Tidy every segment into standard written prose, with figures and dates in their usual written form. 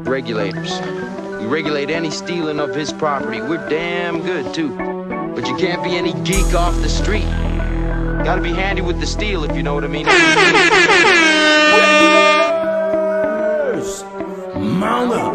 Regulators. We regulate any stealing of his property. We're damn good, too. But you can't be any geek off the street. Gotta be handy with the steel, if you know what I mean. Mount up.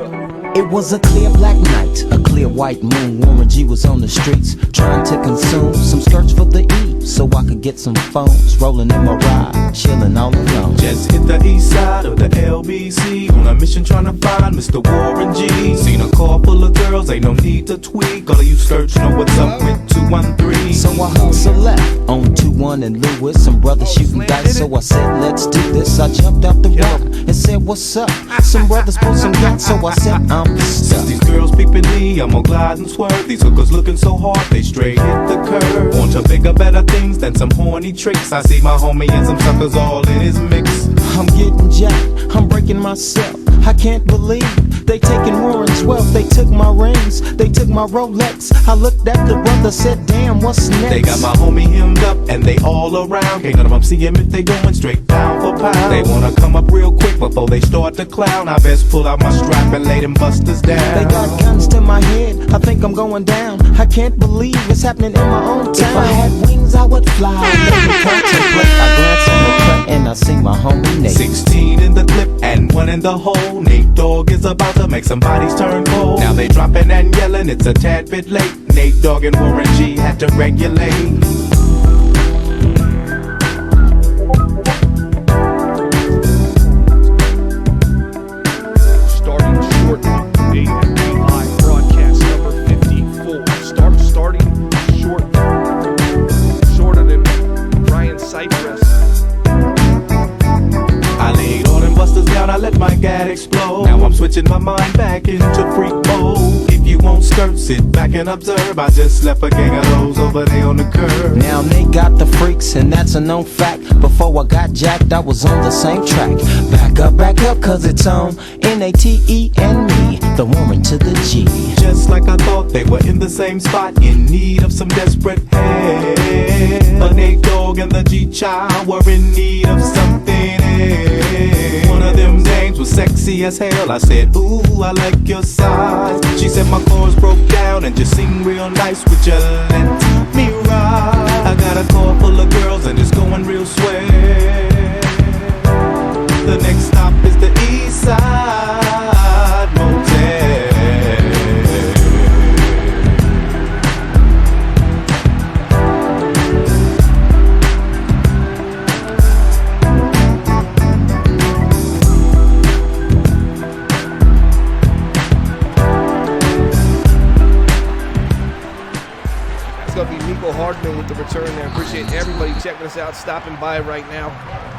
It was a clear black night, a clear white moon. Warren G was on the streets, trying to consume some skirts for the E, so I could get some phones. Rolling in my ride, chilling all alone. Just hit the east side of the LBC, on a mission trying to find Mr. Warren G. Seen a car full of girls, ain't no need to tweak. All of you skirts know what's up with 213. So I hustle left on 21 and Lewis. Some brothers shooting dice, so I said, let's do this. I jumped out the ride and said, what's up? Some brothers pulled some guns, so I said, I'm since these girls peeping me, I'm gonna glide and swerve. These hookers looking so hard, they straight hit the curve. Want to bigger, better things than some horny tricks. I see my homie and some suckers all in his mix. I'm getting jacked, I'm breaking myself. I can't believe they taking Warren's wealth. They took my rings, they took my Rolex. I looked at the brother, said, damn, what's next? They got my homie hemmed up and they all around. Can't none of them see him if they going straight pound for pound. They wanna come up real quick before they start to clown. I best pull out my strap and lay them busters down. They got guns to my head, I think I'm going down. I can't believe it's happening in my own town. If I had wings, I would fly. Let me contemplate. I glance in the front and I see my homie Nate. 16 in the clip and 1 in the hole. Nate Dogg is about to make some bodies turn cold. Now they dropping and yelling, it's a tad bit late. Nate Dogg and Warren G had to regulate. Explode. Now I'm switching my mind back into freak mode. If you won't skirt, sit back and observe. I just left a gang of those over there on the curb. Now they got the freaks and that's a known fact. Before I got jacked, I was on the same track. Back up, cause it's on N-A-T-E and me, the woman to the G. Just like I thought, they were in the same spot, in need of some desperate help. But Nate Dogg and the G-Child were in need of something else. One of them dames was sexy as hell. I said, ooh, I like your size. She said my chords broke down and just sing real nice. Would you let me ride? I got a car full of girls and it's going real swell. The next stop is the East Side Motel. Hardman with the return there. Appreciate everybody checking us out, stopping by right now.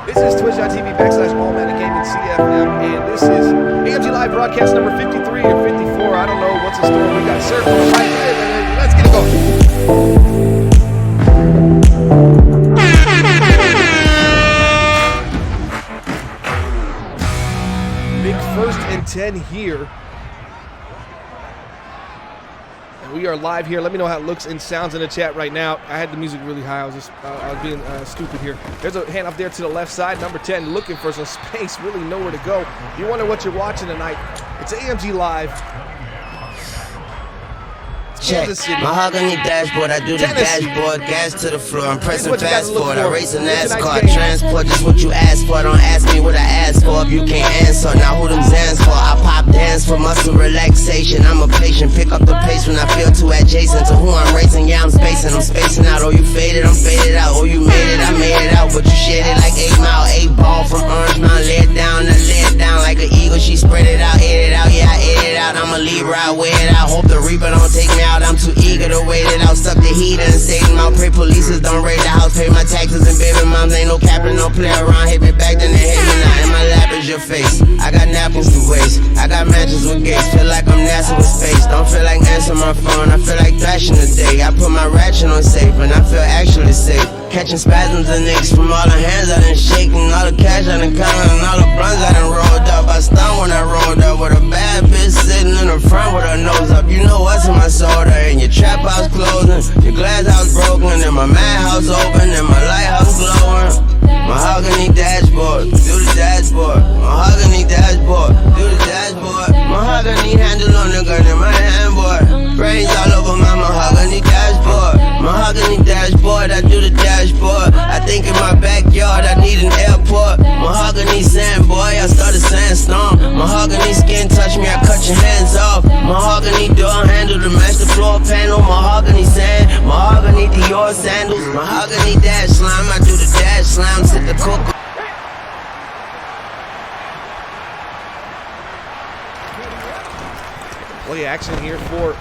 This is twitch.tv/BallManiCamingCFM, and this is AMG Live broadcast number 53 or 54. I don't know what's in store. We got surf on the mic. Let's get it going. Big 1st and 10 here. We are live here. Let me know how it looks and sounds in the chat right now. I had the music really high. I was just I was being stupid here. There's a hand up there to the left side. Number 10 looking for some space. Really nowhere to go. If you wonder what you're watching tonight, it's AMG Live. Check. Mahogany dashboard, I do the dashboard, gas to the floor, I'm pressing fast forward, I race a NASCAR, transport, just what you asked for, don't ask me what I asked for, if you can't answer, now who them Zans for, I pop dance for muscle relaxation, I'm a patient, pick up the pace when I feel too adjacent to who I'm racing, yeah I'm spacing out, oh you faded, I'm faded out, oh you made it, I made it out, but you shaded like 8 Mile, 8 Ball from Orange Mountain, lay it down like an eagle, she spread it out, ate it out, yeah I ate it out, I'm a Libra, I weigh it out, hope the Reaper don't take me out. I'm too eager to wait it out, suck the heat and Satan out. Pray polices don't raid the house, pay my taxes and baby moms ain't no capping, no play around. Hit me back, then they hit me now. In my lap is your face. I got napkins to waste. I got matches with gates. Feel like I'm NASA with space. Don't feel like answering my phone. I feel like thrashing today. I put my ratchet on safe and I feel actually safe. Catching spasms and nicks from all the hands I done shaking, all the cash I done counting, and all the blunts I done rolled up. I stunned when I rolled up with a bad bitch sitting in the front with her nose up. You know what's in my soda, and your trap house closing, your glass house broken, and my madhouse open, and my lighthouse glowing. Mahogany dashboard, do the dashboard. Mahogany dashboard, do the dashboard. Dior sandals, mahogany dash slime. I do the dash slime, sit the cocoa. Play action here for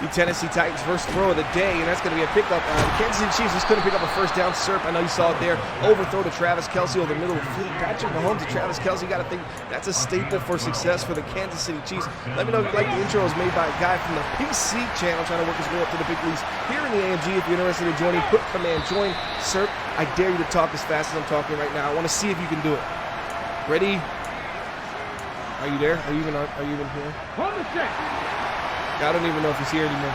the Tennessee Titans' first throw of the day, and that's going to be a pickup. The Kansas City Chiefs just couldn't pick up a first down. Serp, I know you saw it there. Overthrow to Travis Kelce over the middle of the field. Patrick Mahomes to Travis Kelce. You got to think that's a staple for success for the Kansas City Chiefs. Let me know if you like the intro. It was made by a guy from the PC channel trying to work his way up to the big leagues here in the AMG. If you're interested in joining, put command join. Serp, I dare you to talk as fast as I'm talking right now. I want to see if you can do it. Ready? Are you there? Are you even here? Hold the check. I don't even know if he's here anymore.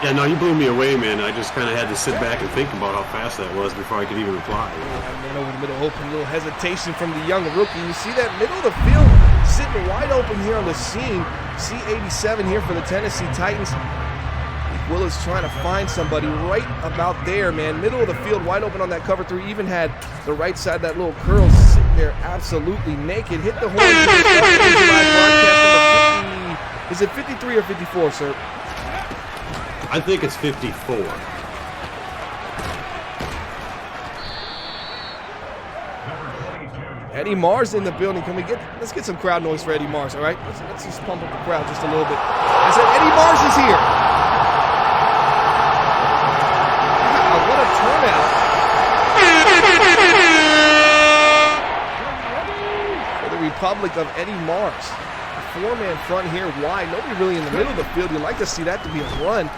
Yeah, no, you blew me away, man. I just kind of had to sit back and think about how fast that was before I could even reply. Man, over the middle open, a little hesitation from the young rookie. You see that middle of the field sitting wide open here on the scene. C87 here for the Tennessee Titans. Willis trying to find somebody right about there, man. Middle of the field, wide open on that cover three. Even had the right side, that little curl sitting there absolutely naked. Hit the horn. Is it 53 or 54, sir? I think it's 54. Eddie Mars in the building. Let's get some crowd noise for Eddie Mars, all right? Let's just pump up the crowd just a little bit. I said Eddie Mars is here. Wow, what a turnout. For the Republic of Eddie Mars. Four-man front here wide. Nobody really in the middle of the field. You'd like to see that to be a run.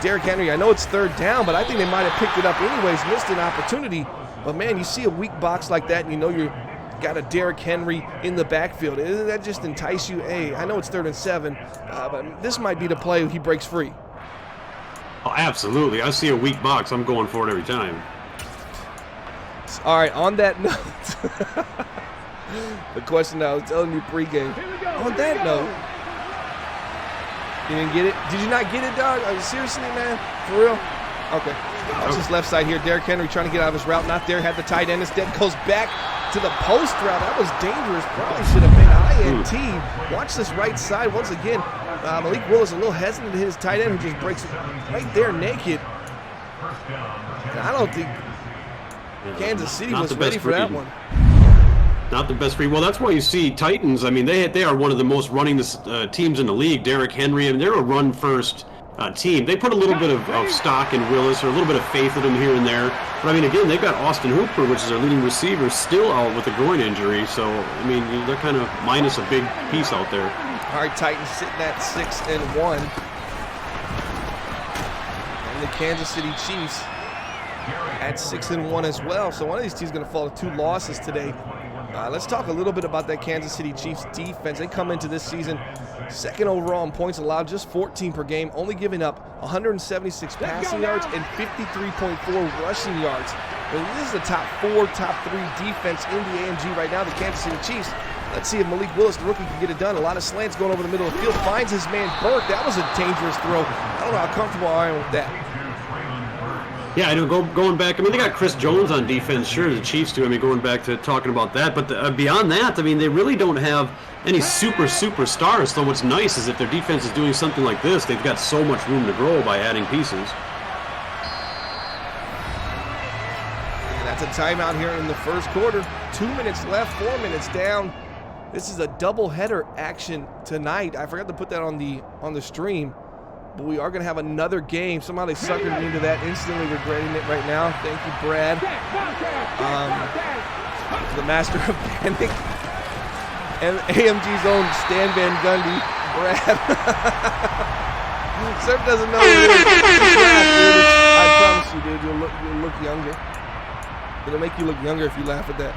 Derrick Henry, I know it's third down, but I think they might have picked it up anyways, missed an opportunity. But, man, you see a weak box like that, and you know you got a Derrick Henry in the backfield. Doesn't that just entice you? Hey, I know it's 3rd and 7, but this might be the play he breaks free. Oh, absolutely. I see a weak box. I'm going for it every time. All right, on that note, the question I was telling you pregame. On that note, you didn't get it? Did you not get it, dog? Seriously, man? For real? Okay. Watch this left side here. Derrick Henry trying to get out of his route. Not there. Had the tight end instead. Goes back to the post route. That was dangerous. Probably should have been INT. Watch this right side once again. Malik Willis a little hesitant to hit his tight end who just breaks right there naked. And I don't think Kansas City was ready for that one. Not the best read. Well, that's why you see Titans. I mean, they are one of the most running teams in the league. Derrick Henry, I mean, they're a run-first team. They put a little bit of stock in Willis or a little bit of faith in him here and there. But, I mean, again, they've got Austin Hooper, which is their leading receiver, still out with a groin injury. So, I mean, they're kind of minus a big piece out there. All right, Titans sitting at 6-1. And the Kansas City Chiefs at 6-1 as well. So one of these teams is going to fall to 2 losses today. Let's talk a little bit about that Kansas City Chiefs defense. They come into this season 2nd overall in points allowed, just 14 per game, only giving up 176 passing yards and 53.4 rushing yards. And this is the top 4, top 3 defense in the AMG right now, the Kansas City Chiefs. Let's see if Malik Willis, the rookie, can get it done. A lot of slants going over the middle of the field. Finds his man Burke. That was a dangerous throw. I don't know how comfortable I am with that. Yeah, I know. Going back, I mean, they got Chris Jones on defense. Sure, the Chiefs do. I mean, going back to talking about that. But beyond that, I mean, they really don't have any superstars. So what's nice is that their defense is doing something like this. They've got so much room to grow by adding pieces. And that's a timeout here in the first quarter. 2 minutes left, 4 minutes down. This is a doubleheader action tonight. I forgot to put that on the stream. But we are going to have another game. Somehow they suckered me into that, instantly regretting it right now. Thank you, Brad. The master of panic. And AMG's own Stan Van Gundy, Brad. Sir doesn't know what it is. I promise you, dude, you'll look younger. It'll make you look younger if you laugh at that.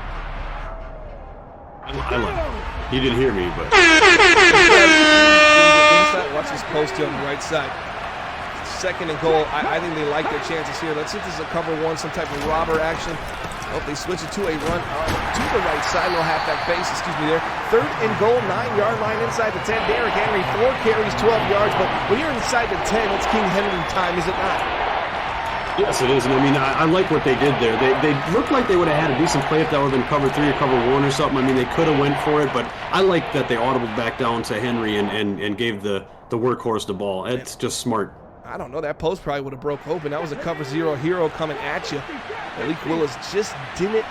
I laugh. He didn't hear me, but... Watch this post here on the right side. 2nd and goal. I think they like their chances here. Let's see if this is a cover 1, some type of robber action. Oh, they switch it to a run to the right side, little halfback base, excuse me there. 3rd and goal, 9-yard line inside the 10. Derrick Henry, 4 carries, 12 yards. But when you're inside the 10, it's King Henry time, is it not? Yes, it is. And I mean, I like what they did there. They looked like they would have had a decent play if that would have been cover 3 or cover 1 or something. I mean, they could have went for it, but I like that they audibled back down to Henry and gave the workhorse the ball. It's just smart. I don't know. That post probably would have broke open. That was a cover zero hero coming at you. Malik Willis just didn't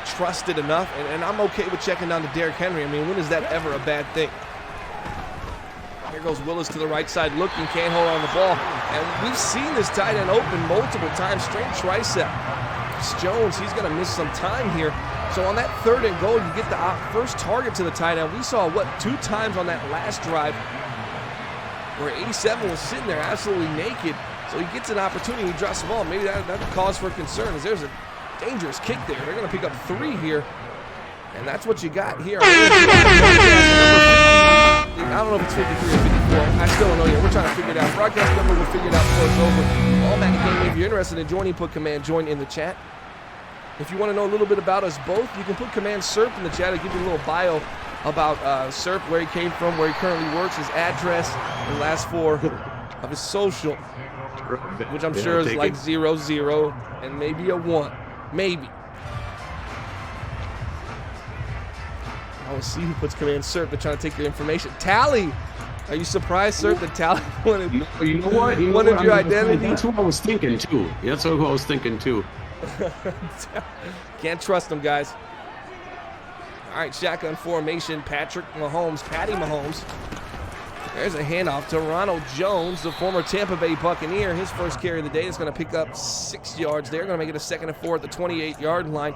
trust it enough, and I'm okay with checking down to Derrick Henry. I mean, when is that ever a bad thing? Here goes Willis to the right side looking, can't hold on the ball. And we've seen this tight end open multiple times, straight tricep. Jones, he's going to miss some time here. So on that 3rd and goal, you get the first target to the tight end. We saw, 2 times on that last drive where 87 was sitting there absolutely naked. So he gets an opportunity, he drops the ball. Maybe that's a cause for concern, as there's a dangerous kick there. They're going to pick up 3 here. And that's what you got here. I don't know if it's 53 or 54. I still don't know yet. We're trying to figure it out. Broadcast number, we'll figure it out before it's over. All Madden Game, if you're interested in joining, put command join in the chat. If you want to know a little bit about us both, you can put command SERP in the chat. It'll give you a little bio about SERP, where he came from, where he currently works, his address, the last 4 of his social, which I'm sure is like 00 and maybe a 1. Maybe. I will see who puts command SERP. They're trying to take your information. Tally! Are you surprised, SERP, that Tally wanted, you know what? wanted your identity? That's what I was thinking, too. That's what I was thinking, too. Can't trust them, guys. All right, shotgun formation. Patty Mahomes. There's a handoff to Ronald Jones, the former Tampa Bay Buccaneer. His first carry of the day is going to pick up 6 yards there. Going to make it a 2nd and 4 at the 28-yard line.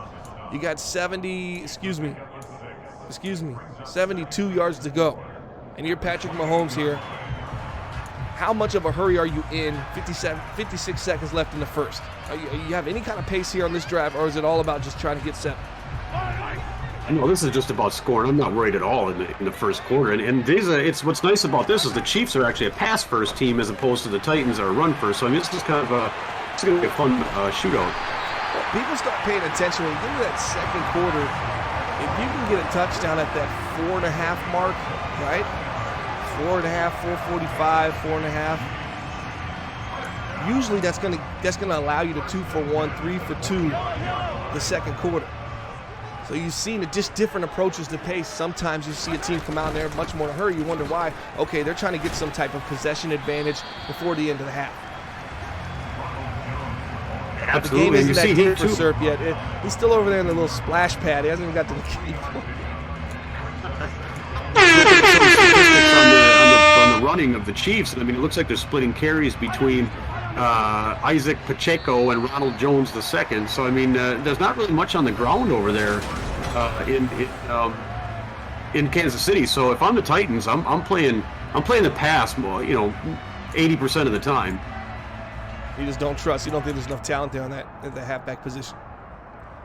You got 72 yards to go. And you're Patrick Mahomes here. How much of a hurry are you in? 56 seconds left in the first. You have any kind of pace here on this drive, or is it all about just trying to get 7? No, this is just about scoring. I'm not worried at all in the first quarter. And it's what's nice about this is the Chiefs are actually a pass-first team as opposed to the Titans are a run-first. So I mean, it's just kind of it's going to be a fun shootout. Well, people start paying attention when you get to that second quarter. If you can get a touchdown at that 4.5 mark, right? 4.5, 4:45, 4.5. Usually that's gonna allow you to 2 for 1, 3 for 2 the second quarter. So you've seen just different approaches to pace. Sometimes you see a team come out there much more in a hurry. You wonder why. Okay, they're trying to get some type of possession advantage before the end of the half. Absolutely. The game isn't that deep for SERP yet. He's still over there in the little splash pad. He hasn't even got to the keyboard. on the running of the Chiefs, I mean, it looks like they're splitting carries between Isaac Pacheco and Ronald Jones II. So I mean, there's not really much on the ground over there in Kansas City. So if I'm the Titans, I'm playing the pass, 80% of the time. You just don't trust. You don't think there's enough talent there at the halfback position.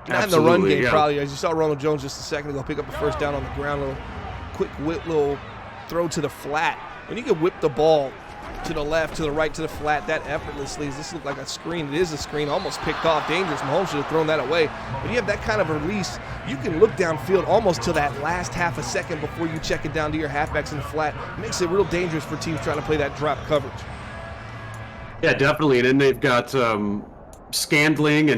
Not Absolutely, in the run game, yeah. Probably. As you saw Ronald Jones just a second ago, pick up a first down on the ground, little quick little throw to the flat. When you can whip the ball to the left, to the right, to the flat that effortlessly, does this look like a screen? It is a screen, almost picked off. Dangerous. Mahomes should have thrown that away. When you have that kind of release, you can look downfield almost to that last half a second before you check it down to your halfbacks in the flat. It makes it real dangerous for teams trying to play that drop coverage. Yeah, definitely. And then they've got Scandling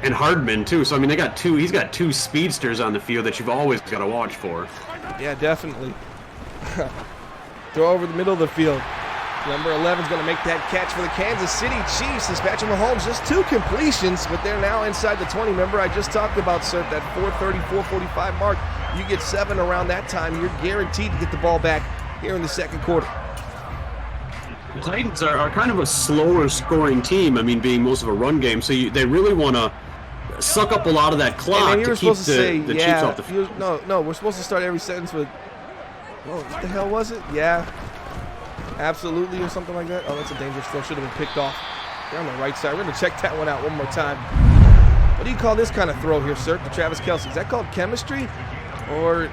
and Hardman too. So I mean, he's got 2 speedsters on the field that you've always got to watch for. Yeah, definitely. Throw over the middle of the field. Number 11 is going to make that catch for the Kansas City Chiefs. As Patrick Mahomes, just 2 completions, but they're now inside the 20. Remember, I just talked about, sir, that 4:30, 4:45 mark. You get 7 around that time, you're guaranteed to get the ball back here in the second quarter. The Titans are kind of a slower scoring team. I mean, being most of a run game, so they really want to suck up a lot of that clock to keep the Chiefs off the field. No, we're supposed to start every sentence with, what the hell was it? Yeah, absolutely, or something like that. Oh, that's a dangerous throw. Should have been picked off. They're on the right side. We're going to check that one out one more time. What do you call this kind of throw here, sir, to Travis Kelce? Is that called chemistry? Or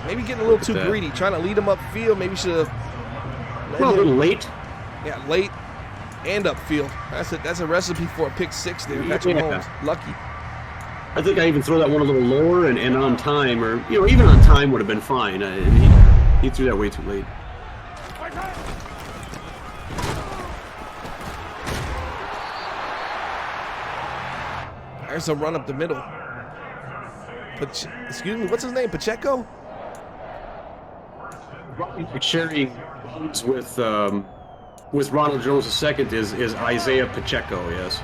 maybe getting a little too greedy, trying to lead him upfield? Maybe should have... A little late. Yeah, late and upfield. That's a recipe for a pick 6 there. Patrick Mahomes, lucky. I think I even throw that one a little lower and on time, or even on time would have been fine. He threw that way too late. There's a run up the middle. Excuse me, what's his name? Pacheco? Sharing with with Ronald Jones II is Isaiah Pacheco, yes.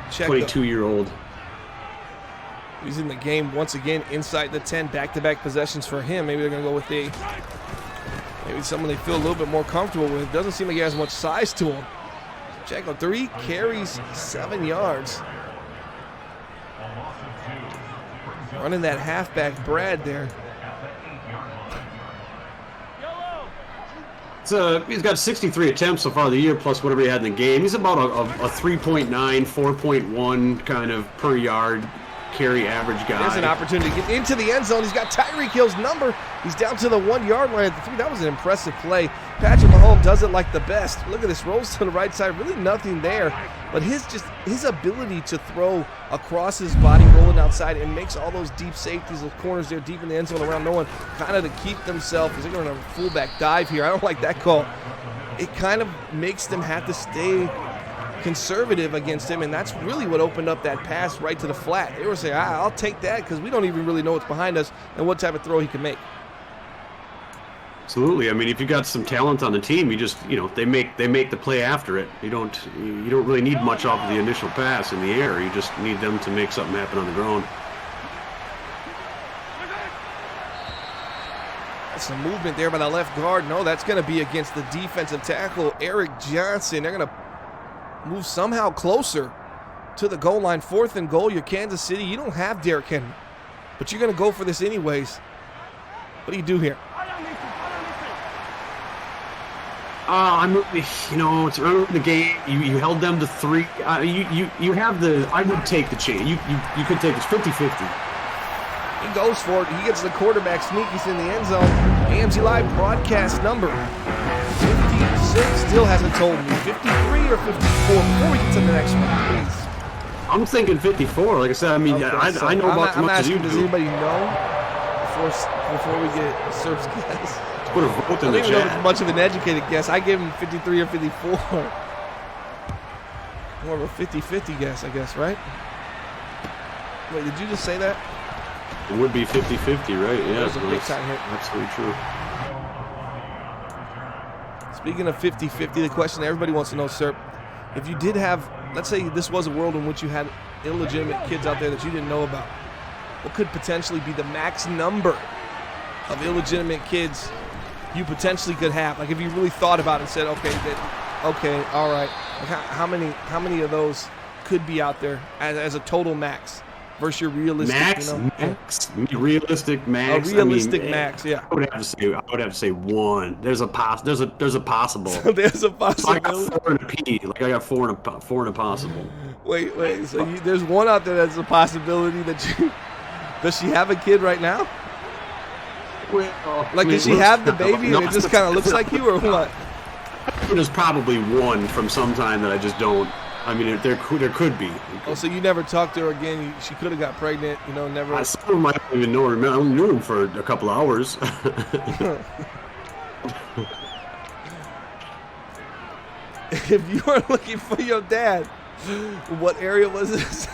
22-year-old. He's in the game once again inside the 10. Back-to-back possessions for him. Maybe they're going to go with maybe someone they feel a little bit more comfortable with. Doesn't seem like he has much size to him. Pacheco, 3 carries, 7 yards. Running that halfback Brad there. He's got 63 attempts so far the year, plus whatever he had in the game. He's about a 3.9, 4.1 kind of per yard carry average guy. There's an opportunity to get into the end zone. He's got Tyreek Hill's number. He's down to the 1-yard line at the 3. That was an impressive play. Patrick Mahomes does it like the best. Look at this, rolls to the right side. Really nothing there, but his ability to throw across his body, rolling outside, and makes all those deep safeties, those corners there deep in the end zone around no one, kind of to keep themselves. They're going to fullback dive here. I don't like that call. It kind of makes them have to stay conservative against him, and that's really what opened up that pass right to the flat. They were saying, I'll take that because we don't even really know what's behind us and what type of throw he can make. Absolutely. I mean, if you got some talent on the team, you just, they make the play after it. You don't really need much off of the initial pass in the air. You just need them to make something happen on the ground. Some movement there by the left guard. No, that's going to be against the defensive tackle, Eric Johnson. They're going to move somehow closer to the goal line. 4th and goal. You're Kansas City. You don't have Derrick Henry, but you're going to go for this anyways. What do you do here? It's early in the game. You held them to 3. You have the. I would take the chance. You could take this 50-50. He goes for it. He gets the quarterback sneak. He's in the end zone. AMG Live broadcast number 56 still hasn't told me. 53 or 54 before we get to the next one, please. I'm thinking 54. Like I said, I mean, okay, I know about as much as you do. Does anybody know before we get Sirp's guess? Put a vote in the chat. I don't even know if it's much of an educated guess. I gave him 53 or 54. More of a 50-50 guess, I guess, right? Wait, did you just say that? It would be 50-50, right? Yeah, that's a big time hit. Absolutely true. Speaking of 50-50, the question everybody wants to know, Sir, if you did have, let's say this was a world in which you had illegitimate kids out there that you didn't know about, what could potentially be the max number of illegitimate kids you potentially could have? Like if you really thought about it and said, okay, all right, like how many of those could be out there as a total max versus your realistic realistic max? A realistic max, yeah. I would have to say 1. There's a possible. There's a possibility. So I got 4 in a P. Like I got 4 in a possible. Wait. So there's one out there that's a possibility that you. Does she have a kid right now? Well, does she have the baby and it just kind of looks like you, or what? There's probably one from some time that I just don't. I mean, there could be. Oh, so you never talked to her again? She could have got pregnant, never. Some of them I don't even know. I only knew him for a couple hours. If you are looking for your dad, what area was this?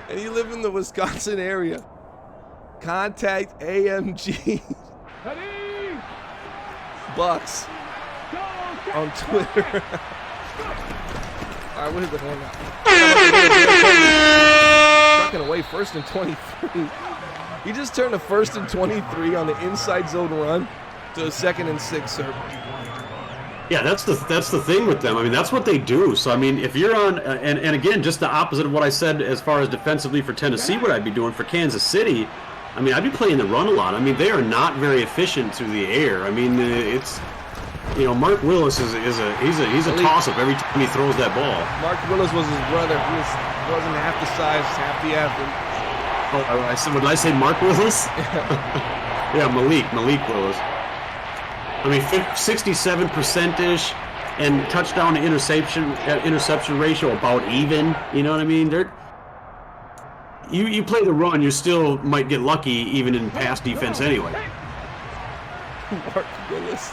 And you live in the Wisconsin area, contact AMG Bucks on Twitter. All right, what is the one now? Trucking away, 1st and 23. He just turned a 1st and 23 on the inside zone run to a 2nd and 6, sir. Yeah, that's the thing with them. I mean, that's what they do. So, I mean, if you're on, and again, just the opposite of what I said as far as defensively for Tennessee, what I'd be doing for Kansas City, I mean, I'd be playing the run a lot. I mean, they are not very efficient through the air. I mean, it's, Mark Willis he's a toss-up every time he throws that ball. Mark Willis was his brother. He wasn't half the size, half the athlete. Oh, did I say Mark Willis? Yeah, Malik Willis. I mean, 67%-ish, and touchdown to interception ratio about even. You know what I mean? You play the run, you still might get lucky even in pass defense anyway. Mark Willis.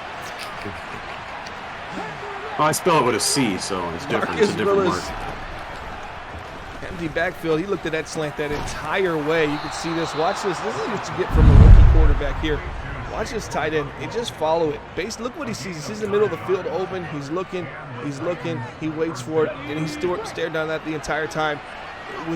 Oh, I spell it with a C, so it's different. It's a different Willis. mark. Empty backfield. He looked at that slant that entire way. You can see this. Watch this. This is what you get from a rookie quarterback here. Watch this tight end. They just follow it. Look what he sees. He sees the middle of the field open. He's looking. He waits for it, and he stared down that the entire time.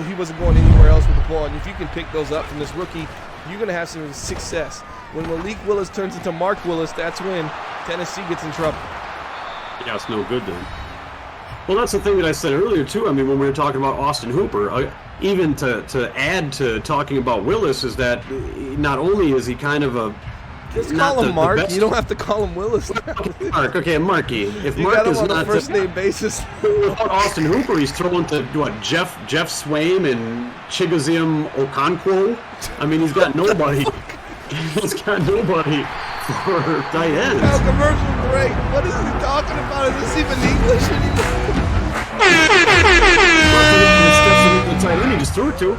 He wasn't going anywhere else with the ball. And if you can pick those up from this rookie, you're going to have some success. When Malik Willis turns into Mark Willis, that's when Tennessee gets in trouble. Yeah, it's no good then. Well, that's the thing that I said earlier, too. I mean, when we were talking about Austin Hooper, even to add to talking about Willis is that not only is he kind of a... Just call him Mark. You don't have to call him Willis. Mark, okay, Marky. If you Mark got him is on not a first-name basis. Without Austin Hooper, he's throwing to, what, Jeff Swaim and Chigoziem Okonkwo? I mean, he's got nobody. He's got nobody for tight ends. Now, commercial break. What is he talking about? Is this even English anymore? The tight end he just threw it to.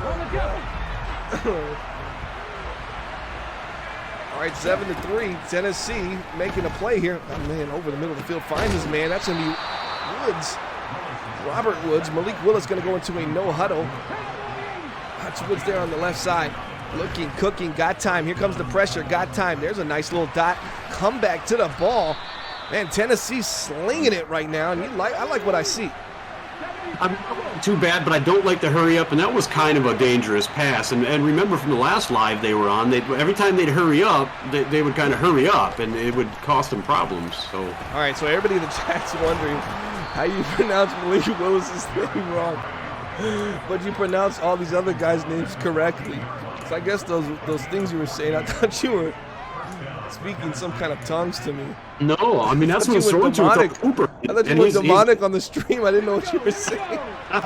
All right, 7-3. Tennessee making a play here. Oh, man, over the middle of the field. Finds his man. That's going to be Woods. Robert Woods. Malik Willis going to go into a no huddle. That's Woods there on the left side. Looking, cooking, got time. Here comes the pressure, got time. There's a nice little dot. Come back to the ball. Man, Tennessee slinging it right now, and I like what I see. I'm not too bad, but I don't like the hurry up, and that was kind of a dangerous pass. And remember from the last live they were on, every time they'd hurry up, they would kind of hurry up, and it would cost them problems. So. All right, so everybody in the chat's wondering how you pronounce Malik Willis's name wrong, but you pronounce all these other guys' names correctly. So I guess those things you were saying, I thought you were speaking some kind of tongues to me. No, I mean, that's what he's throwing to. I thought you were demonic on the stream. I didn't know what you were saying. All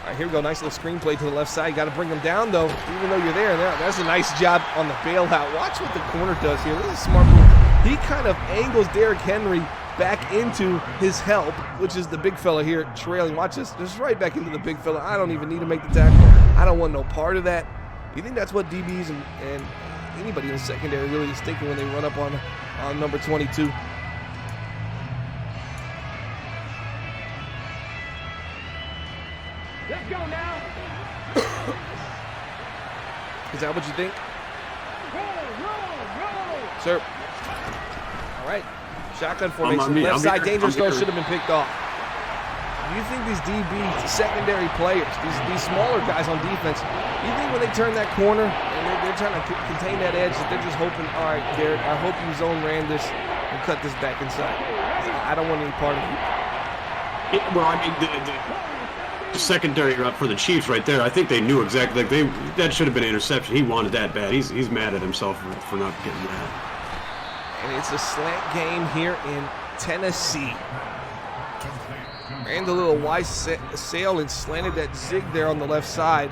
right, here we go. Nice little screenplay to the left side. You got to bring him down, though, even though you're there. That's a nice job on the bailout. Watch what the corner does here. This is a smart move. He kind of angles Derrick Henry back into his help, which is the big fella here trailing. Watch this. Just right back into the big fella. I don't even need to make the tackle. I don't want no part of that. You think that's what DBs and anybody in the secondary really is thinking when they run up on number 22? Let's go now. Is that what you think? Roll. Sir. All right. Shotgun formation. Left side dangerous throw should have been picked off. Do you think these DBs, secondary players, these smaller guys on defense, do you think when they turn that corner and they're trying to contain that edge, that they're just hoping, all right, Derek, I hope you zone ran this and cut this back inside. I don't want any part of you. Well, I mean, the secondary route for the Chiefs right there, I think they knew exactly. That should have been an interception. He wanted that bad. He's mad at himself for not getting that. And it's a slant game here in Tennessee. Ran the little Y sail and slanted that zig there on the left side.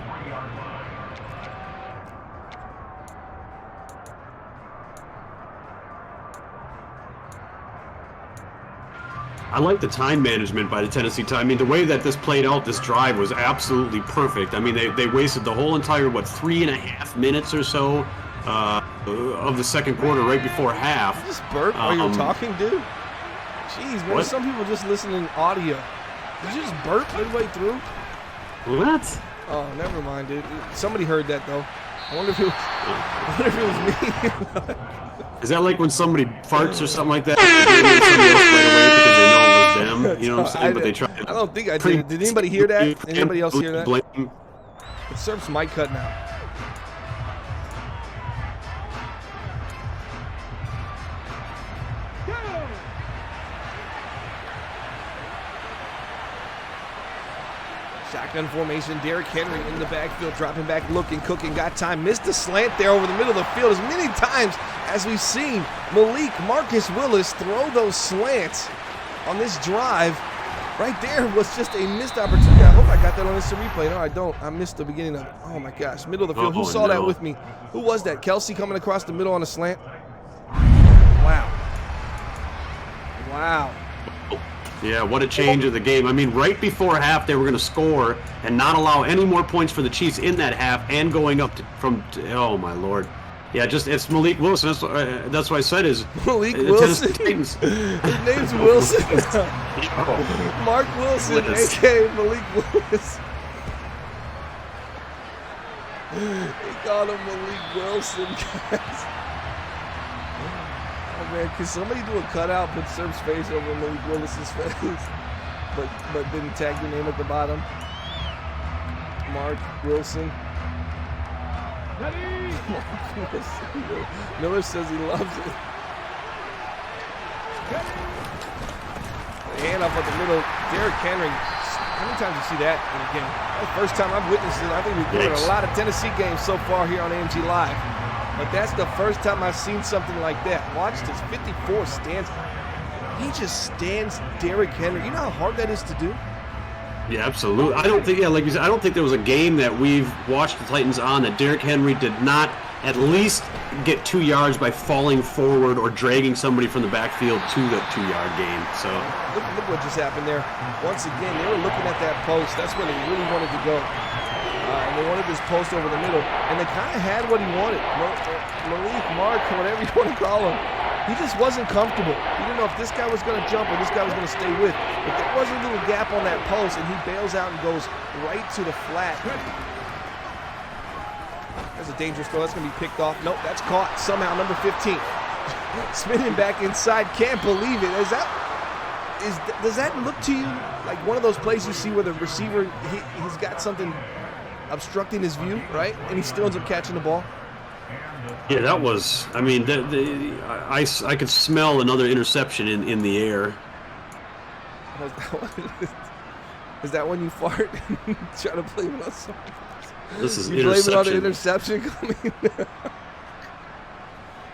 I like the time management by the Tennessee time. I mean, the way that this played out, this drive was absolutely perfect. I mean, they wasted the whole entire, 3.5 minutes or so of the second quarter right before half. Did you just burp while you were talking, dude? Jeez, man, what? Some people just listening audio. Did you just burp midway through? What? Oh, never mind, dude. Somebody heard that, though. I wonder if it was me. Is that like when somebody farts or something like that? They right away because they know it was them. You know what I'm saying? But they try. I don't think I did. Did anybody hear that? Anybody else hear that? The Serps might cut now. Shotgun formation, Derrick Henry in the backfield, dropping back, looking, cooking, got time, missed the slant there over the middle of the field as many times as we've seen Marcus Willis throw those slants on this drive. Right there was just a missed opportunity. I hope I got that on this replay. No, I don't. I missed the beginning of it. Oh my gosh, middle of the field. Who saw that with me? Who was that? Kelsey coming across the middle on a slant? Wow. Wow. Yeah, what a change of the game. I mean, right before half, they were going to score and not allow any more points for the Chiefs in that half and going up oh, my Lord. Yeah, it's Malik Wilson. That's what I said is Malik Wilson. His name's Wilson. Mark Wilson, a.k.a. Malik Willis. He called him Malik Wilson, guys. Oh man, can somebody do a cutout, put Serp's face over Malik Willis's face, but didn't tag your name at the bottom? Mark Wilson. Miller says he loves it. The hand up at the middle. Derrick Henry. How many times do you see that in a game? That's the first time I've witnessed it. I think we've covered a lot of Tennessee games so far here on AMG Live. But that's the first time I've seen something like that. Watch this 54 stance. He just stands Derrick Henry. You know how hard that is to do? Yeah, absolutely. I don't think, like you said, I don't think there was a game that we've watched the Titans on that Derrick Henry did not at least get 2 yards by falling forward or dragging somebody from the backfield to the 2-yard gain. So look what just happened there. Once again, they were looking at that post. That's where they really wanted to go. And they wanted this post over the middle. And they kind of had what he wanted. Malik, Mark, whatever you want to call him. He just wasn't comfortable. He didn't know if this guy was going to jump or this guy was going to stay with. But there was a little gap on that post, and he bails out and goes right to the flat. That's a dangerous throw. That's going to be picked off. Nope, that's caught somehow. Number 15. Spinning back inside. Can't believe it. Does that look to you like one of those plays you see where the receiver, he's got something obstructing his view, right? And he still ends up catching the ball? Yeah, that was, I mean, I could smell another interception in the air. Is that when you fart and try to blame it on something? This is you blame it on the interception coming?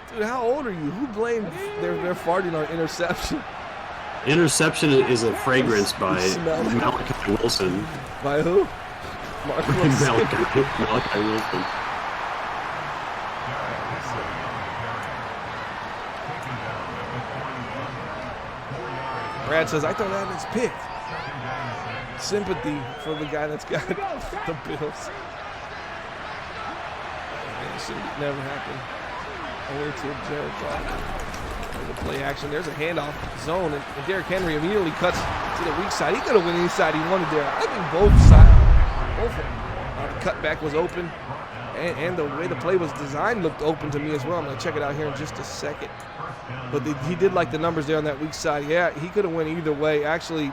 Dude, how old are you? Who blamed their farting on interception? Interception is a fragrance by Malachi Wilson. By who? Mark Wilson. Malachi Wilson. Brad says, I thought that was picked. Sympathy for the guy that's got the Bills. It should never happen. Only to Jared Goff. There's a play action. There's a handoff zone, and Derrick Henry immediately cuts to the weak side. He could have went inside he wanted there. I think both sides, the cutback was open, and the way the play was designed looked open to me as well. I'm going to check it out here in just a second. But he did like the numbers there on that weak side. Yeah, he could have went either way. Actually,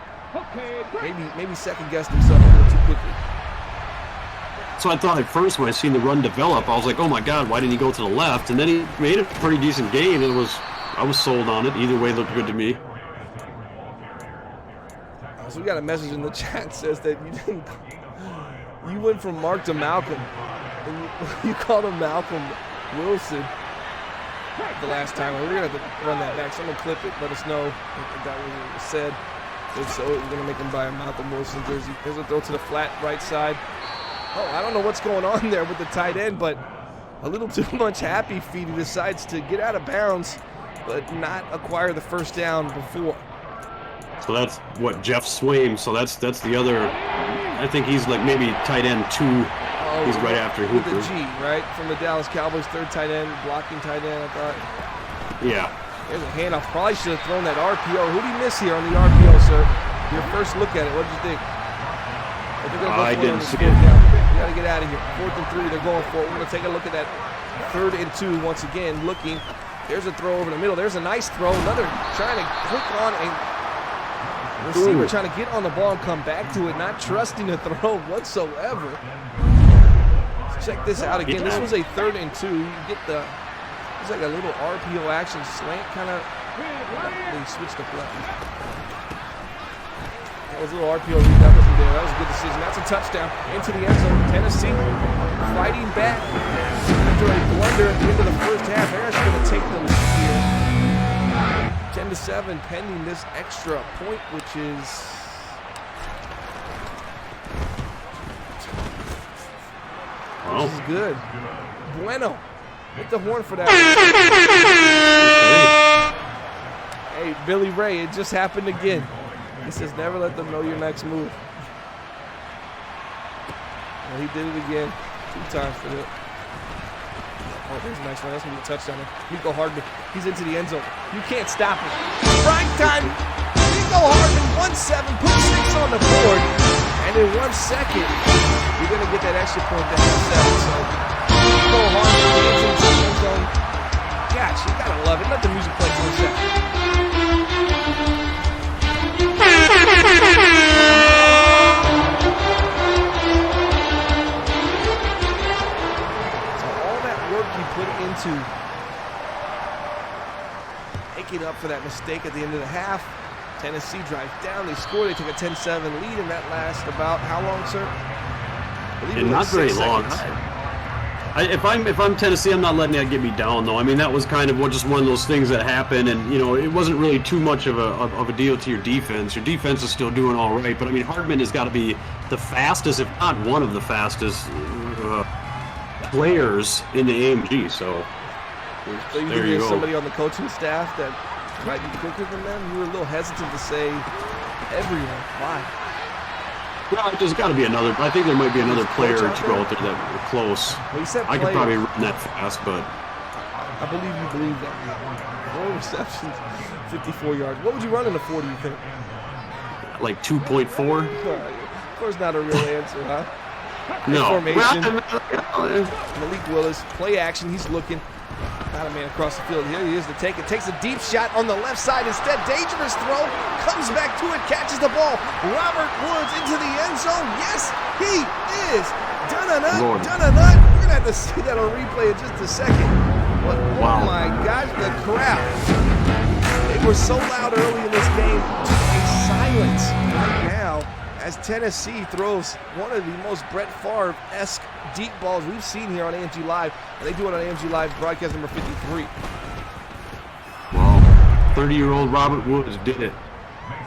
maybe second-guessed himself a little too quickly. So I thought at first when I seen the run develop, I was like, oh my God, why didn't he go to the left? And then he made a pretty decent gain, and I was sold on it. Either way looked good to me. So we got a message in the chat that says that you went from Mark to Malcolm, and you called him Malcolm Wilson the last time. We're going to have to run that back. Someone clip it, let us know if that was said. If so, we're going to make him buy a Malcolm Wilson jersey. There's a throw to the flat right side. Oh, I don't know what's going on there with the tight end, but a little too much happy feet. He decides to get out of bounds, but not acquire the first down before. So that's what Jeff Swaim. So that's the other. I think he's like maybe tight end 2. Oh, he's right after Hooper. With the G, right? From the Dallas Cowboys, third tight end, blocking tight end, I thought. Yeah. There's a handoff. Probably should have thrown that RPO. Who did he miss here on the RPO, sir? Your first look at it. What did you think? I didn't see it. We got to get out of here. 4th and 3, they're going for it. We're going to take a look at that 3rd and 2 once again. Looking. There's a throw over the middle. There's a nice throw. Another trying to click on a receiver trying to get on the ball and come back to it, not trusting the throw whatsoever. Check this out again. This was a 3rd and 2. You get it's like a little RPO action slant kind of. They switched the play. That was a little RPO read. That wasn't there. That was a good decision. That's a touchdown into the end zone. Tennessee fighting back after a blunder at the end of the first half. They're actually going to take the lead here. 10-7 pending this extra point, which is. Oh. This is good. Bueno. Hit the horn for that. Hey, Billy Ray, it just happened again. He says, never let them know your next move. Well, he did it again. 2 times for it. Oh, there's a nice one. That's going to be a touchdown. Nico Hardman, he's into the end zone. You can't stop him. Prime time. Nico Hardman, 1-7, put 6 on the board. And in 1 second, you're going to get that extra point that was 7. So, go hard with the end zone. Gosh, you gotta love it. Let the music play for a second. Put into making up for that mistake at the end of the half. Tennessee drives down, they score, they took a 10-7 lead, and that lasts about how long, sir? Not very long. If I'm Tennessee, I'm not letting that get me down, though. I mean, that was kind of just one of those things that happened, and it wasn't really too much of a deal to your defense. Your defense is still doing all right, but I mean, Hardman has got to be the fastest, if not one of the fastest players in the AMG, so there you go. Somebody on the coaching staff that might be quicker than them. You were a little hesitant to say everyone. Why? Well, there's got to be another. I think there might be another player or two out there that are close. Well, you said I could probably run that fast, but I believe you believe that. 4 receptions, 54 yards. What would you run in a 40? You think? Like 2.4. Of course, not a real answer, huh? No. Formation. Malik Willis, play action. He's looking. Got a man across the field. Here he is to take it. Takes a deep shot on the left side instead. Dangerous throw. Comes back to it. Catches the ball. Robert Woods into the end zone. Yes, he is. Dun-a-nut. Dun-a-nut. We're going to have to see that on replay in just a second. But, oh my gosh, the crowd. They were so loud early in this game to a silence right now as Tennessee throws one of the most Brett Favre-esque deep balls we've seen here on AMG Live. And they do it on AMG Live broadcast number 53. Wow. 30-year-old Robert Woods did it.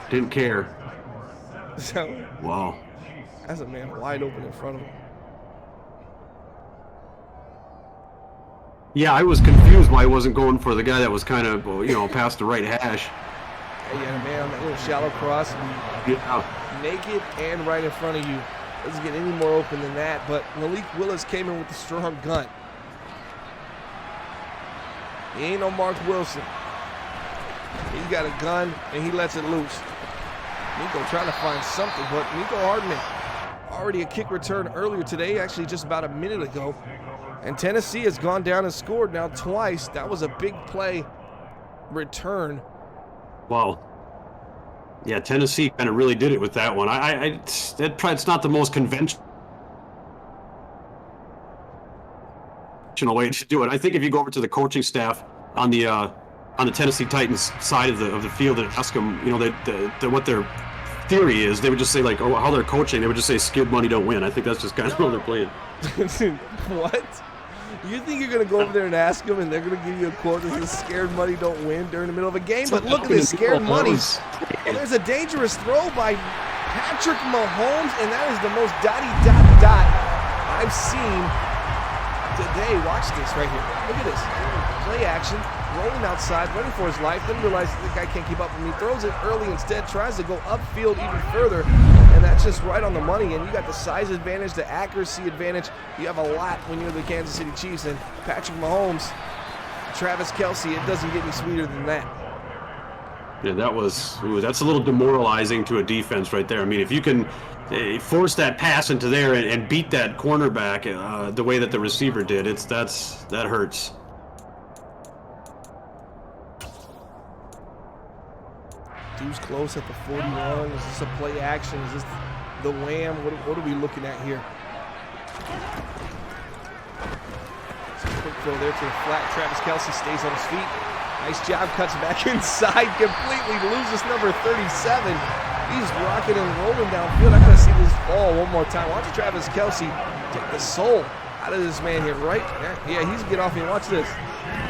Didn't care. So, wow. That's a man wide open in front of him. Yeah, I was confused why he wasn't going for the guy that was kind of, past the right hash. Hey, you had a man on that little shallow cross. Yeah. Naked and right in front of you. Doesn't get any more open than that, but Malik Willis came in with a strong gun. He ain't no Mark Wilson. He's got a gun, and he lets it loose. Nico trying to find something, but Nico Hardman, already a kick return earlier today, actually just about a minute ago. And Tennessee has gone down and scored now twice. That was a big play return. Wow. Yeah, Tennessee kind of really did it with that one. It's not the most conventional way to do it. I think if you go over to the coaching staff on the Tennessee Titans side of the field and ask them, what their theory is, they would just say how they're coaching. They would just say skid money don't win. I think that's just kind of how they're playing. What? You think you're going to go over there and ask them and they're going to give you a quote that says scared money don't win during the middle of a game? But look at this scared money. Well, there's a dangerous throw by Patrick Mahomes, and that is the most dotty-dot-dot I've seen today. Watch this right here. Look at this. Play action, rolling outside, running for his life, then realizes the guy can't keep up with me, throws it early instead, tries to go upfield even further, and that's just right on the money. And you got the size advantage, the accuracy advantage. You have a lot when you're the Kansas City Chiefs, and Patrick Mahomes, Travis Kelce, it doesn't get any sweeter than that. Yeah, that's a little demoralizing to a defense right there. I mean, if you can force that pass into there and beat that cornerback the way that the receiver did, that hurts. Dude's close at the 41. Is this a play action? Is this the wham? What are we looking at here? It's a quick throw there to the flat. Travis Kelce stays on his feet. Nice job, cuts back inside completely, loses number 37. He's rocking and rolling downfield. I'm going to see this ball one more time. Watch Travis Kelce take the soul out of this man here, right? Yeah, he's get off here. Watch this.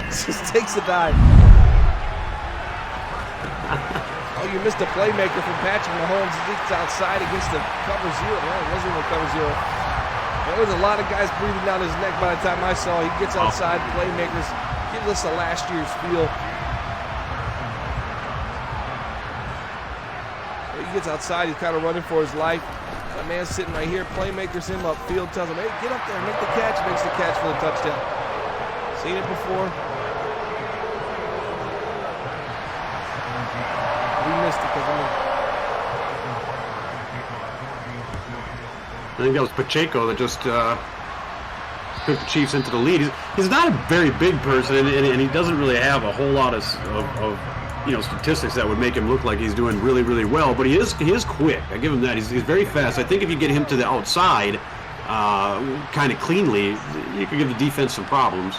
Just takes a dive. Oh, you missed a playmaker from Patrick Mahomes. He gets outside against the cover zero. Well, it wasn't even cover zero. There was a lot of guys breathing down his neck by the time I saw. He gets outside, playmakers. Gives us a last year's feel. He gets outside, he's kind of running for his life. Got a man sitting right here, playmakers him upfield, tells him, hey, get up there, make the catch, makes the catch for the touchdown. Seen it before. We missed it because I think that was Pacheco that just put the Chiefs into the lead. He's not a very big person, and he doesn't really have a whole lot of statistics that would make him look like he's doing really, really well. But he is quick. I give him that. He's very fast. I think if you get him to the outside kind of cleanly, you could give the defense some problems.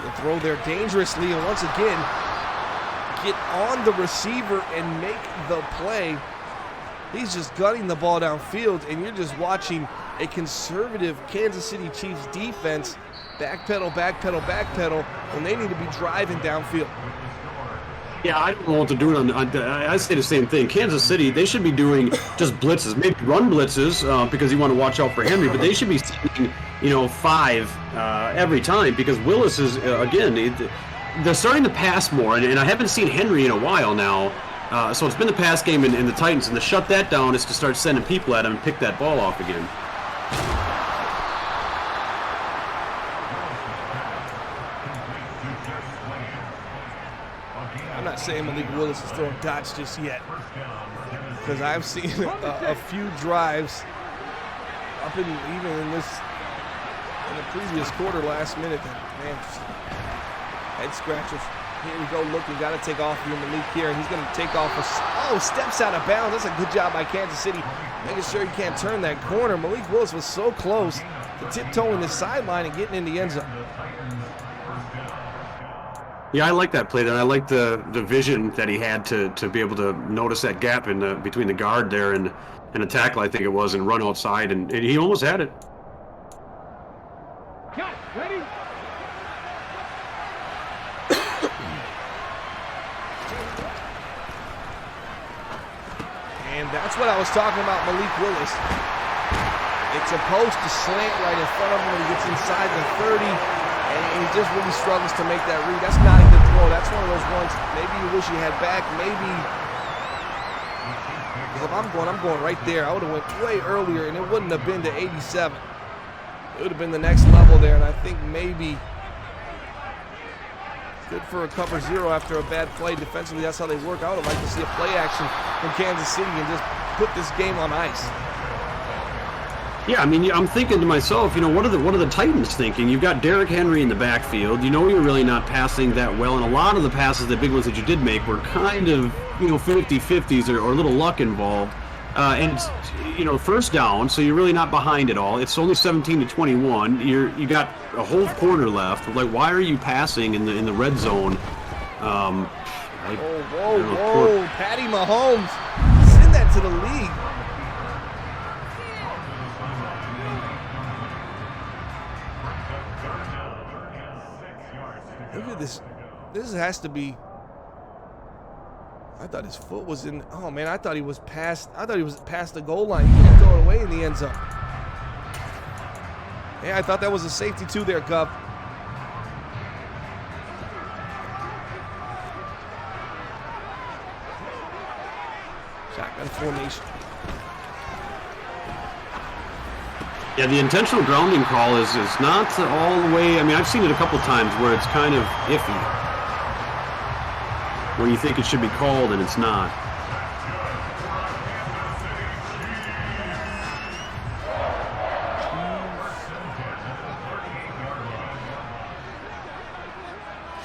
The throw there dangerously, and once again, get on the receiver and make the play. He's just gutting the ball downfield, and you're just watching a conservative Kansas City Chiefs defense backpedal when they need to be driving downfield. Yeah, I don't know what to do. I say the same thing. Kansas City, they should be doing just blitzes, maybe run blitzes because you want to watch out for Henry, but they should be sending, 5 every time because Willis is, they're starting to pass more, and I haven't seen Henry in a while now. So it's been the pass game in the Titans, and to shut that down is to start sending people at him and pick that ball off again. I'm not saying Malik Willis is throwing dots just yet, because I've seen a few drives up in the previous quarter last minute that, man, just head scratchers. Here we go, looking, got to take off here, Malik here, and he's going to take off steps out of bounds. That's a good job by Kansas City, making sure he can't turn that corner. Malik Willis was so close to tiptoeing the sideline and getting in the end zone. Yeah, I like that play there. I like the vision that he had to be able to notice that gap between the guard there and a tackle, I think it was, and run outside, and he almost had it. Cut, ready? And that's what I was talking about, Malik Willis. It's supposed to slant right in front of him when he gets inside the 30. And he just really struggles to make that read. That's not a good throw. That's one of those ones maybe you wish you had back. Maybe, because if I'm going right there. I would have went way earlier, and it wouldn't have been to 87. It would have been the next level there, and I think maybe good for a cover zero after a bad play. Defensively, that's how they work. I would have liked to see a play action from Kansas City and just put this game on ice. Yeah, I mean, I'm thinking to myself, what are the Titans thinking? You've got Derrick Henry in the backfield. You're really not passing that well, and a lot of the passes, the big ones that you did make, were kind of, 50-50s or a little luck involved. And first down, so you're really not behind at all. It's only 17-21. You got a whole quarter left. Like, why are you passing in the red zone? Whoa! Patty Mahomes, send that to the league. Look at this. This has to be. I thought his foot was in. Oh man, I thought he was past the goal line. He can't throw it away in the end zone. Yeah, I thought that was a safety too there, Gov. Shotgun formation. Yeah, the intentional grounding call is not all the way. I mean, I've seen it a couple times where it's kind of iffy, where you think it should be called and it's not.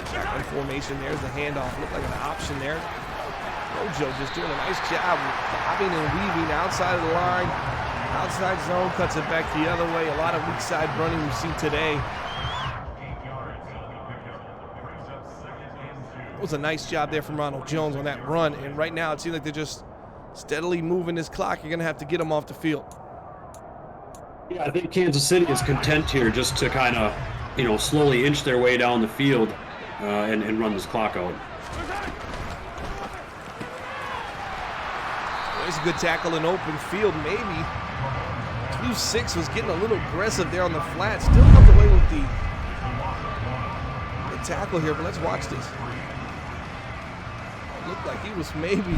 Shotgun formation. There's the handoff. Looked like an option there. Mojo just doing a nice job bobbing and weaving outside of the line. Outside zone, cuts it back the other way. A lot of weak side running we've seen today. It was a nice job there from Ronald Jones on that run. And right now it seems like they're just steadily moving this clock. You're going to have to get them off the field. Yeah, I think Kansas City is content here just to kind of, slowly inch their way down the field and run this clock out. There's a good tackle in open field, maybe. 2-6 was getting a little aggressive there on the flat. Still comes away with the tackle here, but let's watch this. It looked like he was maybe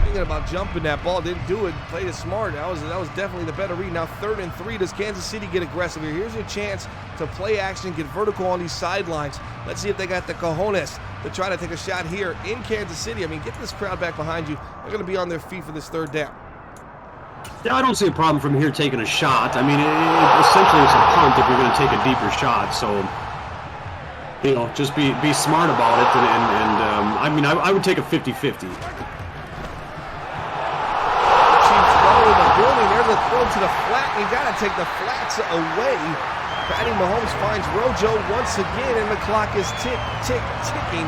Thinking about jumping that ball, didn't do it, played it smart. That was definitely the better read. Now 3rd and 3, does Kansas City get aggressive here? Here's your chance to play action, get vertical on these sidelines. Let's see if they got the cojones to try to take a shot here in Kansas City. I mean, get this crowd back behind you. They're going to be on their feet for this 3rd down. Yeah, I don't see a problem from here taking a shot. I mean, essentially it's a punt if you're going to take a deeper shot. So, you know, just be smart about it. And I mean, I would take a 50-50. There's a throw to the flat. You got to take the flats away. Patty Mahomes finds Rojo once again, and the clock is ticking.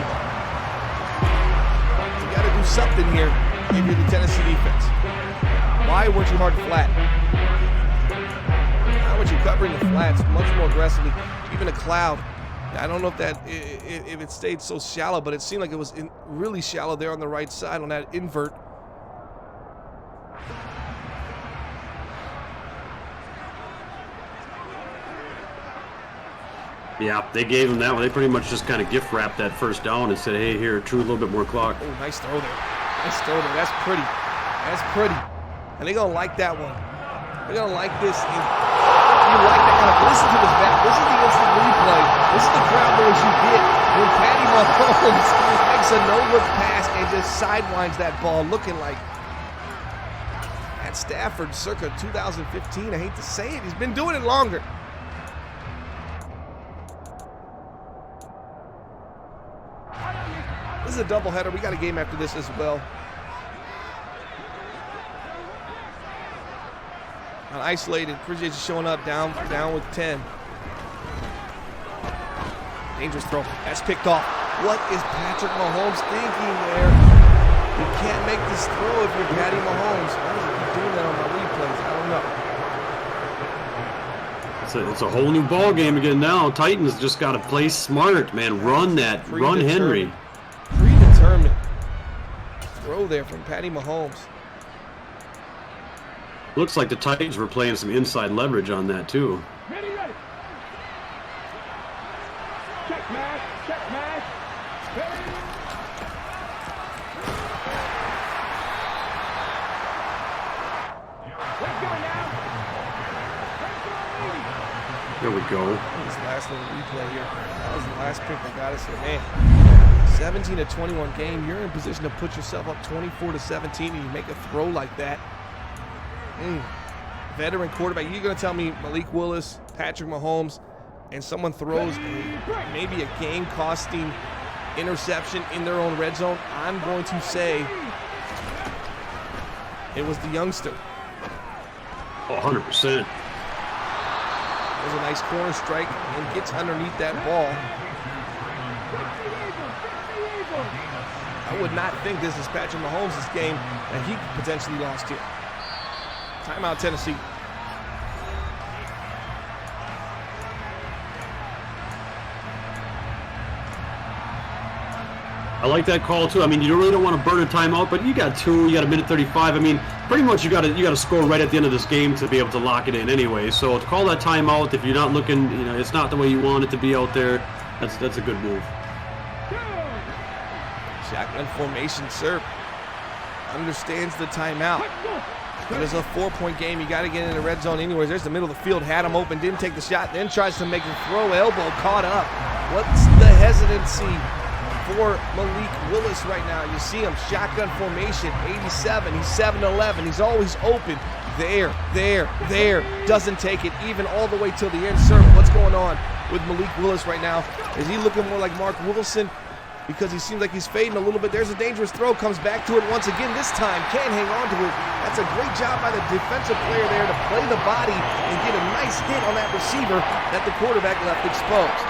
You got to do something here if you're the Tennessee defense. Why weren't you hard flat? How weren't you covering the flats much more aggressively? Even a cloud. I don't know if it stayed so shallow, but it seemed like it was really shallow there on the right side on that invert. Yeah, they gave him that one. They pretty much just kind of gift wrapped that 1st down and said, hey, here, true, a little bit more clock. Oh, nice throw there. Nice throw there. That's pretty. That's pretty. And they're going to like that one. They're going to like this. You like that kind of, listen to this back. This is the instant replay. This is the crowd noise you get when Patty Mahomes makes a no-look pass and just sidewinds that ball, looking like at Stafford circa 2015. I hate to say it. He's been doing it longer. This is a doubleheader. We got a game after this as well. On isolated, appreciate you showing up down with 10. Dangerous throw. That's picked off. What is Patrick Mahomes thinking there? You can't make this throw if you're Patty Mahomes. Why does he keep doing that on my replays? I don't know. It's a whole new ball game again now. Titans just got to play smart, man. Run Henry. Predetermined throw there from Patty Mahomes. Looks like the Titans were playing some inside leverage on that too. Ready. Check match. Ready. Let's go now. There we go. This last little replay here. That was the last pick that got us here, man. 17-21 game. You're in position to put yourself up 24-17, and you make a throw like that. Veteran quarterback. You're going to tell me Malik Willis, Patrick Mahomes, and someone throws maybe a game-costing interception in their own red zone? I'm going to say it was the youngster. 100%. There's a nice corner strike and gets underneath that ball. I would not think this is Patrick Mahomes' game that he potentially lost here. Timeout, Tennessee. I like that call too. I mean, you really don't want to burn a timeout, but you got 2, you got a minute 35. I mean, pretty much you got to score right at the end of this game to be able to lock it in anyway. So to call that timeout, if you're not looking, it's not the way you want it to be out there. That's a good move. Shotgun formation, sir. Understands the timeout. It is a 4-point game. You got to get in the red zone anyways. There's the middle of the field. Had him open, didn't take the shot, then tries to make a throw. Elbow caught up. What's the hesitancy for Malik Willis right now? You see him, shotgun formation, 87. He's 7'11". He's always open. There. Doesn't take it even all the way till the end. Sir, what's going on with Malik Willis right now? Is he looking more like Mark Wilson? Because he seems like he's fading a little bit. There's a dangerous throw, comes back to it once again. This time, can't hang on to it. That's a great job by the defensive player there to play the body and get a nice hit on that receiver that the quarterback left exposed.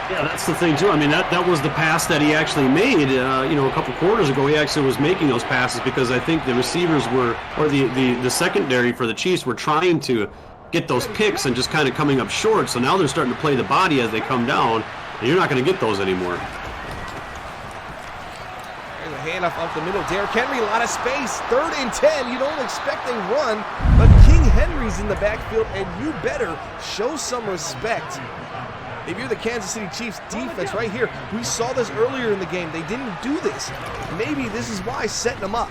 Yeah, that's the thing too. I mean, that was the pass that he actually made. A couple quarters ago, he actually was making those passes because I think the receivers were, or the secondary for the Chiefs were trying to get those picks and just kind of coming up short. So now they're starting to play the body as they come down. And you're not going to get those anymore. There's a handoff up the middle. Derrick Henry, a lot of space. 3rd and 10. You don't expect a run, but King Henry's in the backfield, and you better show some respect If you're the Kansas City Chiefs defense right here, we saw this earlier in the game. They didn't do this. Maybe this is why setting them up.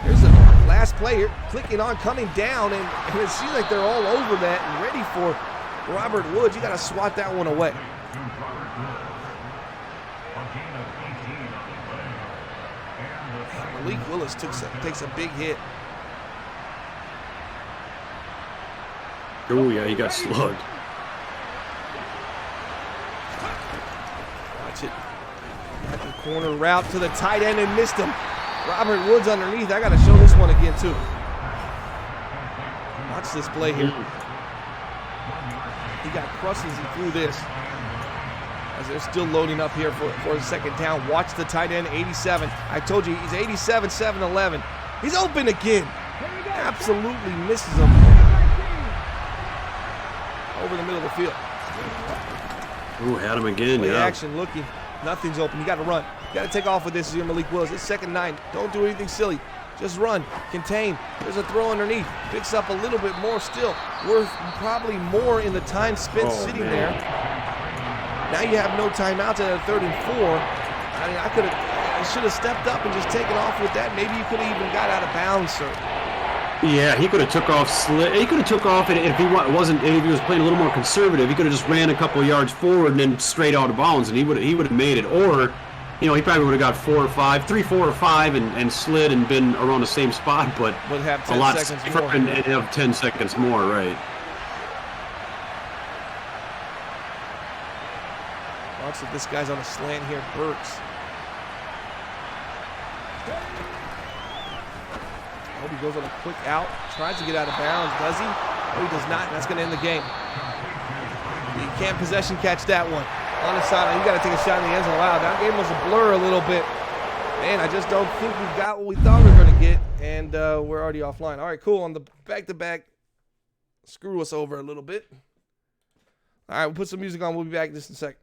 Here's the last player clicking on, coming down, and it seems like they're all over that and ready for Robert Woods. You got to swat that one away. Malik Willis takes a big hit. Oh, yeah, he got slugged. Watch it. Got the corner route to the tight end and missed him. Robert Woods underneath. I got to show this one again, too. Watch this play here. He got crushed as he threw this. As they're still loading up here for the second down. Watch the tight end, 87. I told you, he's 87, 7-11. He's open again. Absolutely misses him. Over the middle of the field. Ooh, had him again, Play yeah. action looking. Nothing's open. You got to run. You got to take off with this as your Malik Willis. It's 2nd and 9. Don't do anything silly. Just run. Contain. There's a throw underneath. Picks up a little bit more still. Worth probably more in the time spent sitting there. Now you have no timeouts at a 3rd and 4. I mean, I should have stepped up and just taken off with that. Maybe you could have even got out of bounds, sir. Yeah, he could have took off. He could have took off, and if he was playing a little more conservative, he could have just ran a couple of yards forward and then straight out of bounds, and he would have made it. Or, you know, he probably would have got 4 or 5, 3, 4 or 5, and slid and been around the same spot, but would have 10 a lot seconds safer more. and have 10 seconds more, right? Watch if this guy's on a slant here. Burks. I hope he goes on a quick out. Tries to get out of bounds. Does he? No, he does not. That's going to end the game. You can't possession catch that one. On the sideline, you got to take a shot in the end zone. Wow, that game was a blur a little bit. Man, I just don't think we got what we thought we were going to get, and we're already offline. All right, cool. On the back-to-back, screw us over a little bit. All right, we'll put some music on. We'll be back in just a second.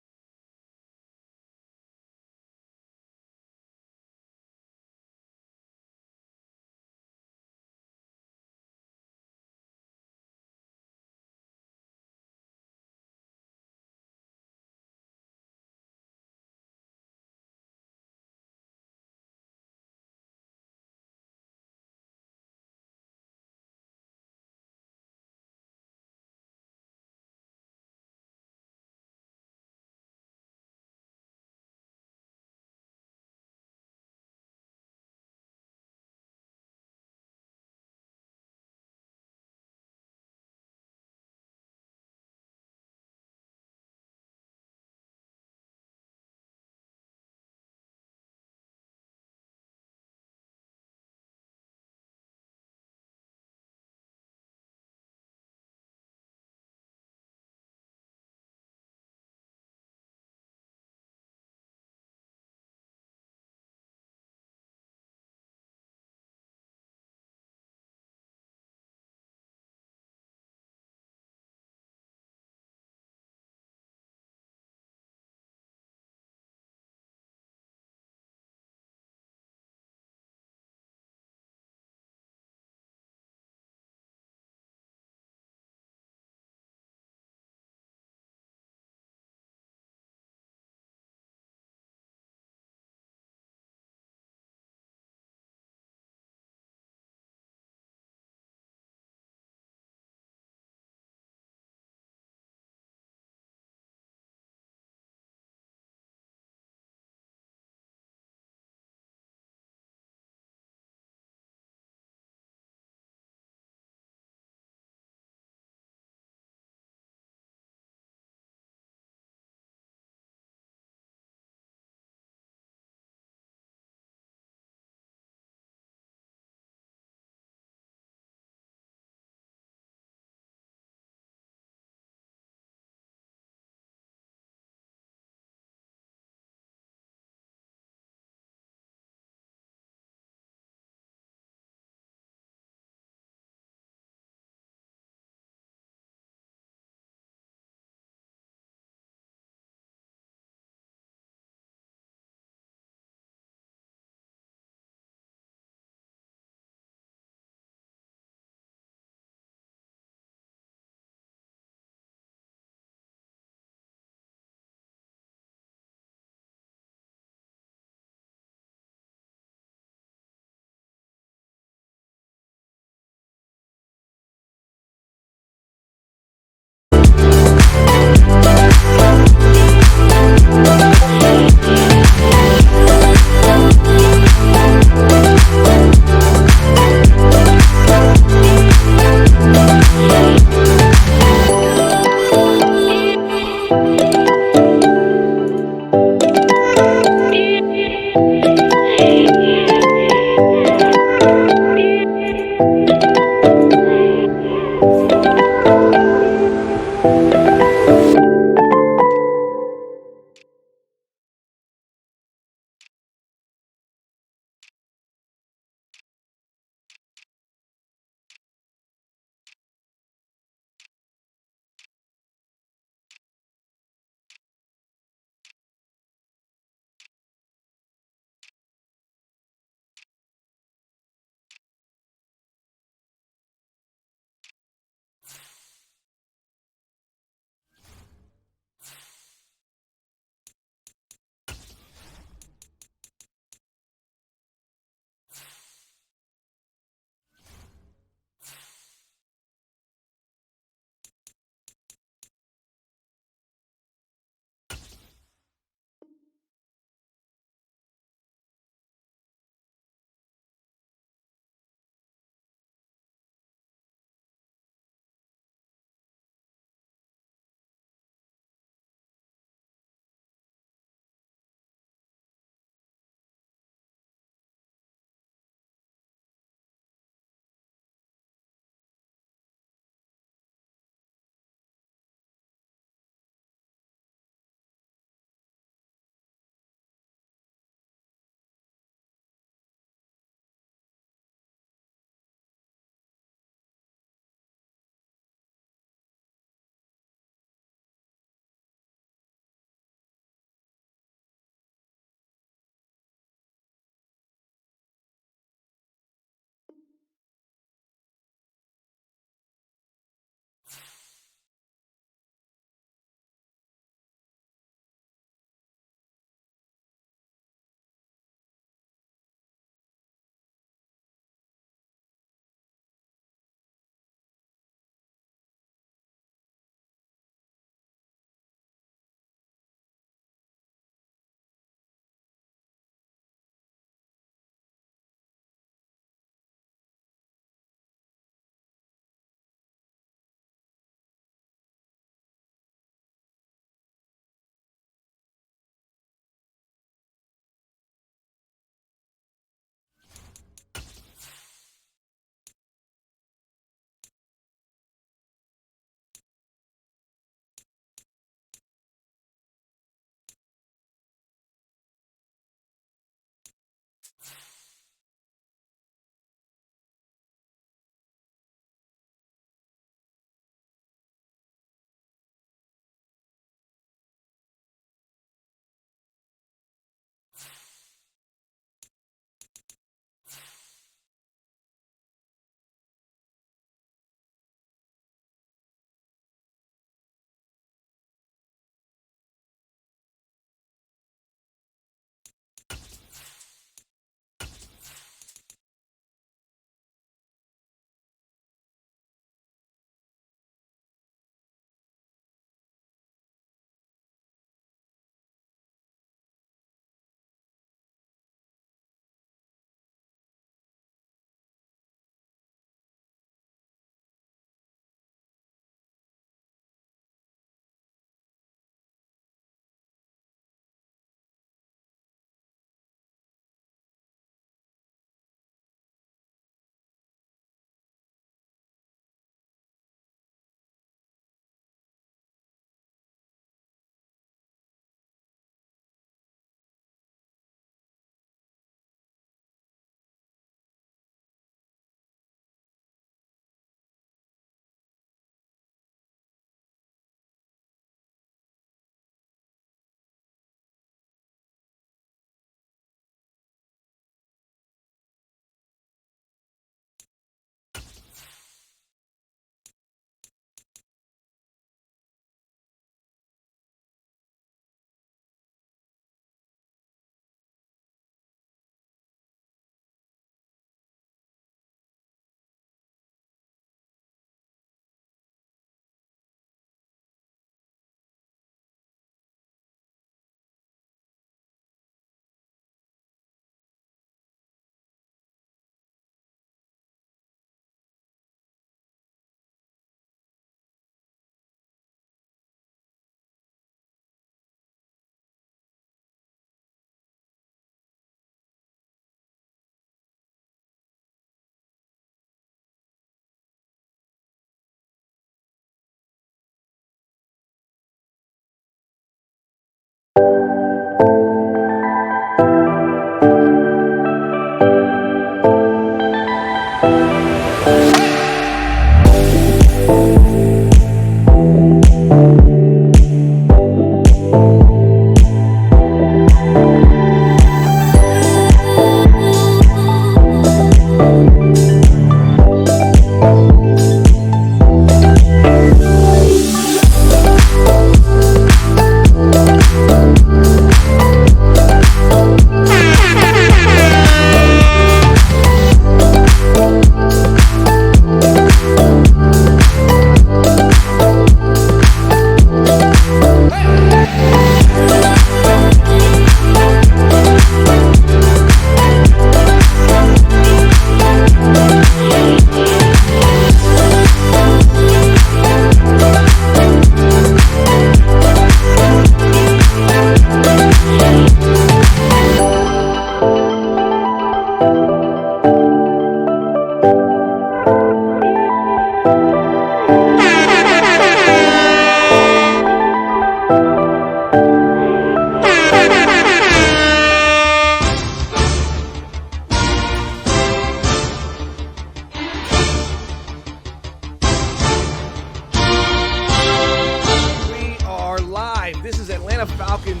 Atlanta Falcons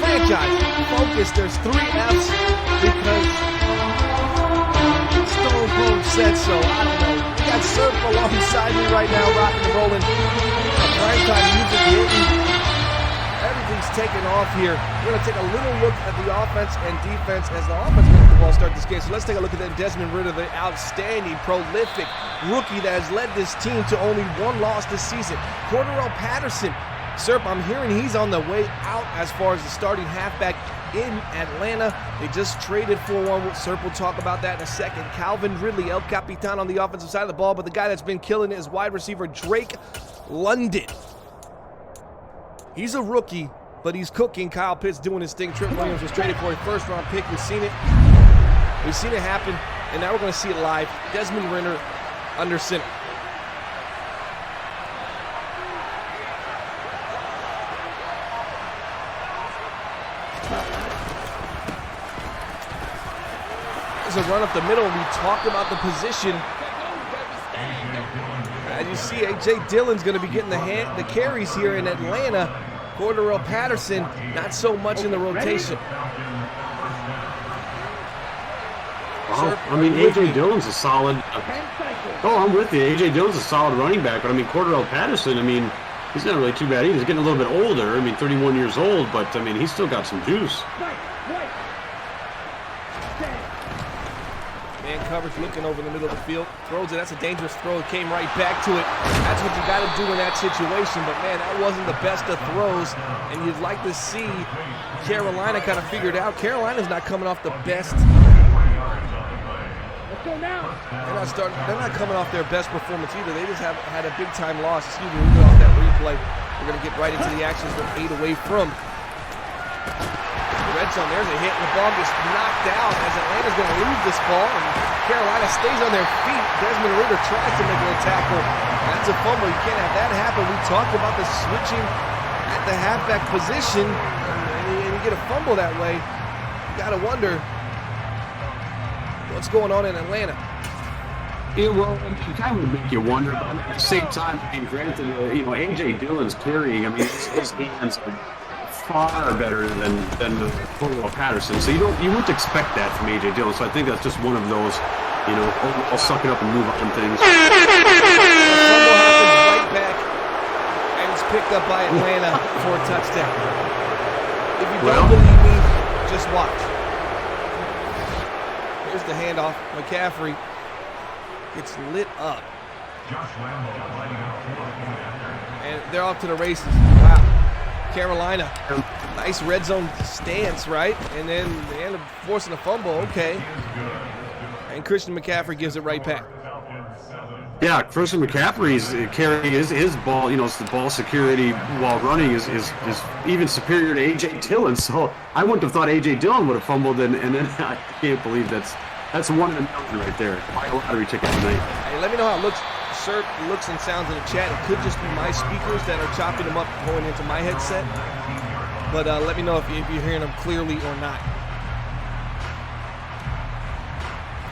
franchise focus. There's 3 F's because Stone Cold said so. I don't know. We got Surf alongside me right now, rocking and rolling. Primetime music hitting. Everything's taking off here. We're going to take a little look at the offense and defense as the offense wins the ball start this game. So let's take a look at that Desmond Ridder, the outstanding, prolific rookie that has led this team to only 1 loss this season. Cordarrelle Patterson, Serp, I'm hearing he's on the way out as far as the starting halfback in Atlanta. They just traded for one. Serp will talk about that in a second. Calvin Ridley, El Capitan on the offensive side of the ball, but the guy that's been killing it is wide receiver Drake London. He's a rookie, but he's cooking. Kyle Pitts doing his thing. Trent Williams was traded for a first-round pick. We've seen it. We've seen it happen, and now we're going to see it live. Desmond Ridder under center. There's a run up the middle. We talked about the position. And you see A.J. Dillon's going to be getting the carries here in Atlanta. Cordarrelle Patterson, not so much in the rotation. Wow. I mean, A.J. Dillon's a solid. I'm with you. A.J. Dillon's a solid running back, but I mean, Cordarrelle Patterson, I mean, he's not really too bad either. He's getting a little bit older. I mean, 31 years old, but I mean, he's still got some juice. Man coverage looking over the middle of the field. Throws it. That's a dangerous throw. It came right back to it. That's what you got to do in that situation. But, man, that wasn't the best of throws. And you'd like to see Carolina kind of figured out. Carolina's not coming off the best. Let's go now. They're not coming off their best performance either. They just have had a big-time loss. Excuse me, we get off that replay. We're going to get right into the actions with 8 away from red zone. There's a hit, and the ball gets knocked out as Atlanta's going to lose this ball, and Carolina stays on their feet. Desmond Ridder tries to make a tackle. That's a fumble. You can't have that happen. We talked about the switching at the halfback position, and you get a fumble that way. You got to wonder what's going on in Atlanta. Yeah, well, it kind of make you wonder, but at the same time, I mean, granted, A.J. Dillon's carrying. I mean, his hands are far better than Cordarrelle Patterson. So you wouldn't expect that from A.J. Dillon. So I think that's just one of those, I'll suck it up and move on things. The fumble happens right back, and it's picked up by Atlanta for a touchdown. If you don't believe me, just watch. Here's the handoff. McCaffrey gets lit up. And they're off to the races. Wow. Carolina, nice red zone stance, right? And then they end up forcing a fumble. Okay. And Christian McCaffrey gives it right back. Yeah, Christian McCaffrey's carrying his ball, the ball security while running is even superior to A.J. Dillon. So I wouldn't have thought A.J. Dillon would have fumbled, and then I can't believe that's one in a million right there. My lottery ticket tonight. Hey, let me know how it looks. Sir, looks and sounds in the chat. It could just be my speakers that are chopping them up going into my headset. But let me know if you're hearing them clearly or not.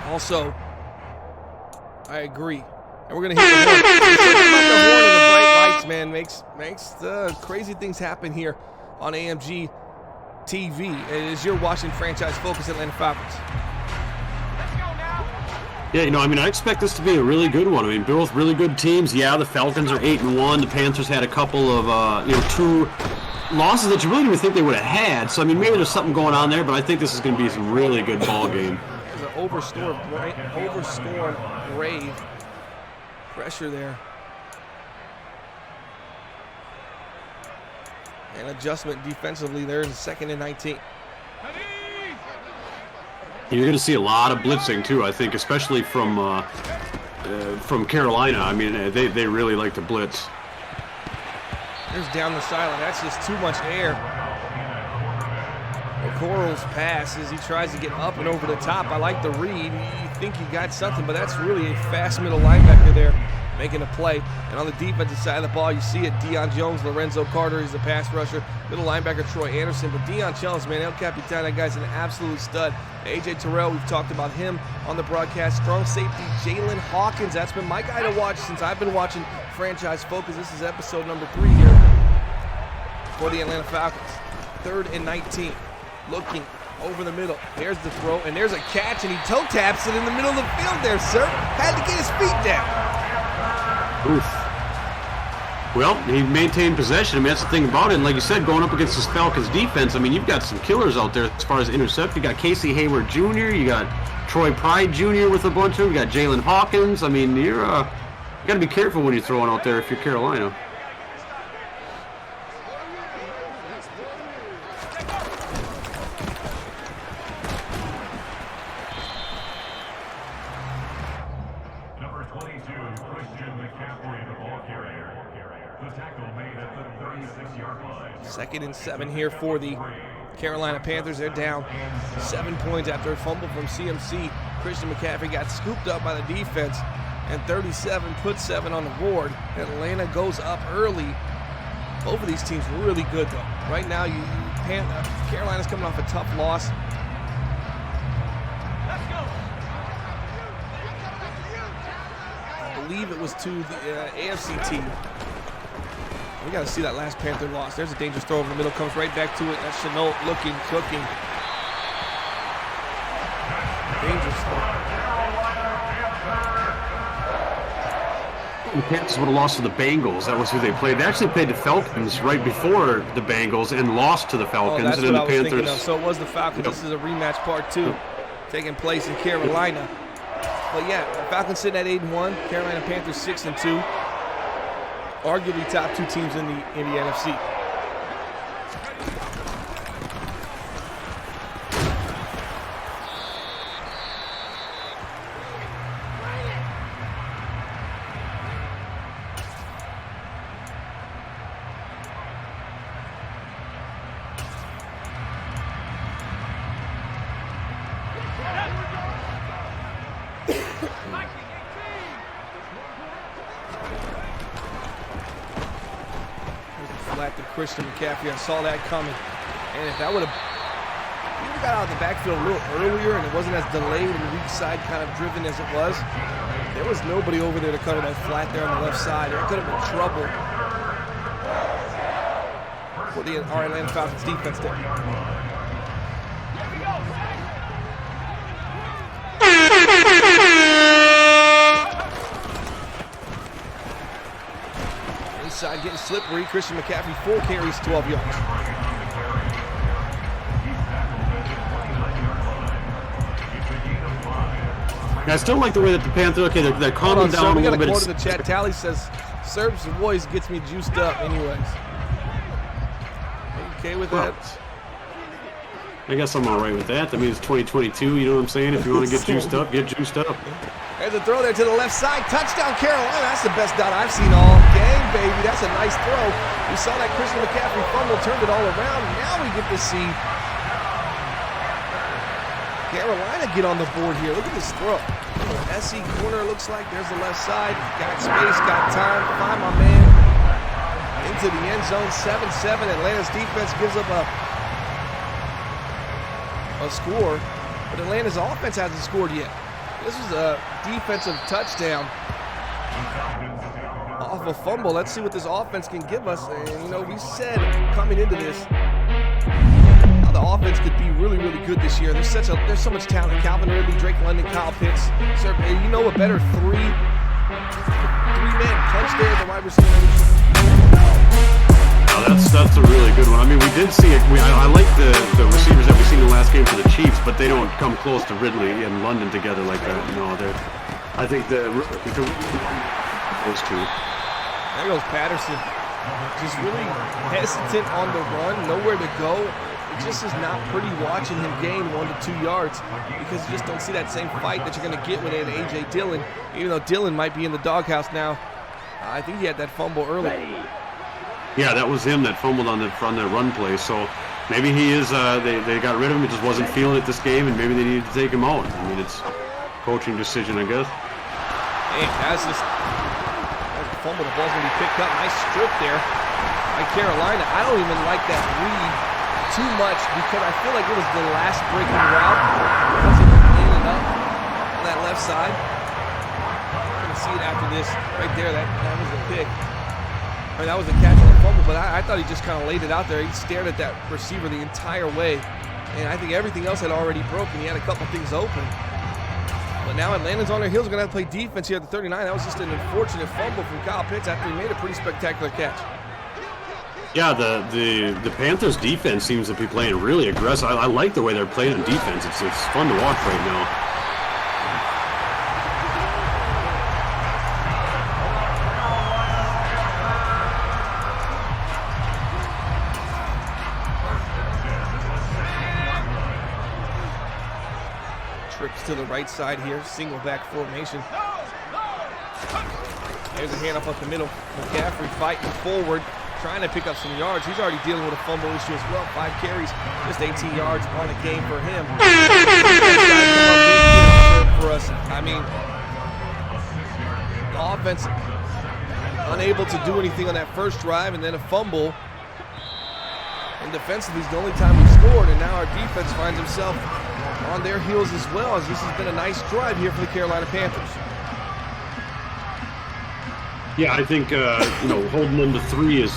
Also, I agree. And we're going to hit the horn. The horn and the bright lights, man, makes the crazy things happen here on AMG TV. As you're watching Franchise Focus Atlanta Falcons. Yeah, I expect this to be a really good one. I mean, both really good teams. Yeah, the Falcons are 8-1. The Panthers had a couple of, 2 losses that you really didn't think they would have had. So, maybe there's something going on there, but I think this is going to be some really good ball game. There's an overstorm Brave pressure there. And adjustment defensively there in 2nd and 19. You're going to see a lot of blitzing too, I think, especially from Carolina. They really like to blitz. Here's down the sideline. That's just too much air. Coral's pass as he tries to get up and over the top. I like the read. You think he got something, but that's really a fast middle linebacker there making a play. And on the defensive side of the ball, you see it. Deion Jones, Lorenzo Carter is the pass rusher. Middle linebacker Troy Anderson. But Deion Jones, man, El Capitan, that guy's an absolute stud. A.J. Terrell, we've talked about him on the broadcast. Strong safety Jalen Hawkins. That's been my guy to watch since I've been watching Franchise Focus. This is episode number 3 here. for the Atlanta Falcons. 3rd and 19. Looking over the middle. There's the throw, and there's a catch, and he toe taps it in the middle of the field there, sir. Had to get his feet down. Oof. Well, he maintained possession. I mean, that's the thing about it. And like you said, going up against this Falcons defense, I mean, you've got some killers out there as far as intercept. You got Casey Hayward Jr., you got Troy Pride Jr. with a bunch of them, you got Jalen Hawkins. I mean, you got to be careful when you're throwing out there if you're Carolina. Second and 7 here for the Carolina Panthers. They're down 7 points after a fumble from CMC. Christian McCaffrey got scooped up by the defense, and 37 puts 7 on the board. Atlanta goes up early. Both of these teams really good, though. Right now, Carolina's coming off a tough loss. I believe it was to the AFC team. We got to see that last Panther loss. There's a dangerous throw over the middle. Comes right back to it. That's Chenault looking, cooking. Dangerous throw. The Panthers would have lost to the Bengals. That was who they played. They actually played the Falcons right before the Bengals and lost to the Falcons. That's and then what the I was Panthers. thinking of. So it was the Falcons. This is a rematch part 2 taking place in Carolina. But yeah, Falcons sitting at 8-1. Carolina Panthers 6-2. Arguably top 2 teams in the NFC. Flat to Christian McCaffrey. I saw that coming. And if that would have got out of the backfield a little earlier and it wasn't as delayed and weak side kind of driven as it was, there was nobody over there to cover that flat there on the left side. There could have been trouble for the Atlanta Falcons defense there. Inside getting slippery. Christian McCaffrey 4 carries, 12 yards. I still like the way that the Panthers, they're calming down a little bit. We got a quote in the chat. Tally says, Serb's voice gets me juiced up anyways. Are you okay with that? I guess I'm all right with that. That means 2022, you know what I'm saying? If you want to get juiced up, get juiced up. There's a throw there to the left side. Touchdown, Carolina. That's the best dot I've seen all game, baby. That's a nice throw. We saw that Christian McCaffrey fumble, turned it all around. Now we get to see Carolina get on the board here. Look at this throw. SE corner looks like. There's the left side. Got space, got time. Find my man into the end zone. 7-7. Atlanta's defense gives up a score, but Atlanta's offense hasn't scored yet. This was a defensive touchdown off a fumble. Let's see what this offense can give us. And, we said coming into this, how the offense could be really, really good this year. There's so much talent. Calvin Ridley, Drake London, Kyle Pitts. A better three-man punch there at the wide receiver. That's a really good one. I mean, we did see it. I like the receivers that we've seen in the last game for the Chiefs, but they don't come close to Ridley and London together like that. I think those two. There goes Patterson. Just really hesitant on the run, nowhere to go. It just is not pretty watching him gain 1 to 2 yards because you just don't see that same fight that you're going to get when they had A.J. Dillon. Even though Dillon might be in the doghouse now, I think he had that fumble early. Yeah, that was him that fumbled on the run play. So maybe he is. They got rid of him. He just wasn't feeling it this game, and maybe they needed to take him out. I mean, it's a coaching decision, I guess. Hey, that's just fumble. The ball's gonna be picked up. Nice strip there by Carolina. I don't even like that read too much because I feel like it was the last breaking route because it went in and up on that left side. We're gonna see it after this right there. That was a pick. I mean, that was a catch on the fumble, but I thought he just kind of laid it out there. He stared at that receiver the entire way, and I think everything else had already broken. He had a couple things open. But now Atlanta's on their heels. Going to have to play defense here at the 39. That was just an unfortunate fumble from Kyle Pitts after he made a pretty spectacular catch. Yeah, the Panthers defense seems to be playing really aggressive. I like the way they're playing on defense. It's fun to watch right now. Trips to the right side here, single back formation. There's a handoff up the middle. McCaffrey fighting forward, trying to pick up some yards. He's already dealing with a fumble issue as well. 5 carries, just 18 yards on the game for him. For us, I mean, the offense unable to do anything on that first drive, and then a fumble. And defensively, it's the only time we scored, and now our defense finds himself on their heels as well, as this has been a nice drive here for the Carolina Panthers. Yeah, I think holding them to 3 is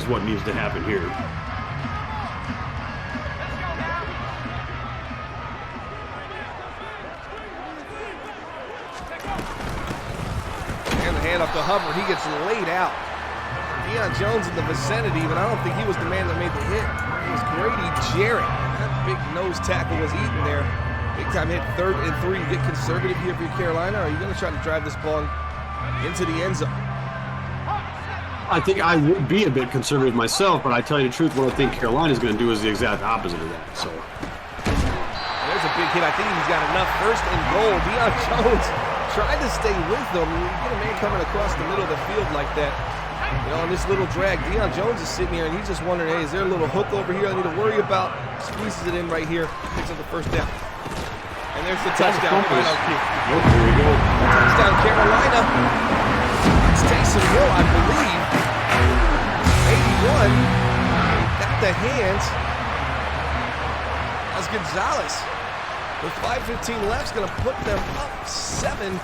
what needs to happen here. And the hand up to Hubbard, he gets laid out. Deion Jones in the vicinity, but I don't think he was the man that made the hit. It was Grady Jarrett. That big nose tackle was eaten there. Big time hit, 3rd and 3. You get conservative here for Carolina, or are you going to try to drive this ball into the end zone? I think I would be a bit conservative myself, but I tell you the truth, what I think Carolina's going to do is the exact opposite of that. So there's a big hit. I think he's got enough. 1st and goal. Deion Jones trying to stay with them. You get a man coming across the middle of the field like that, on this little drag. Deion Jones is sitting here, and he's just wondering, hey, is there a little hook over here I need to worry about? Squeezes it in right here, picks up the 1st down. And there's the touchdown. Final kick. There we go. Touchdown, Carolina. It's Taysom Hill, I believe. 81. Got the hands. That's Gonzalez. With 5:15 left, it's going to put them up 7.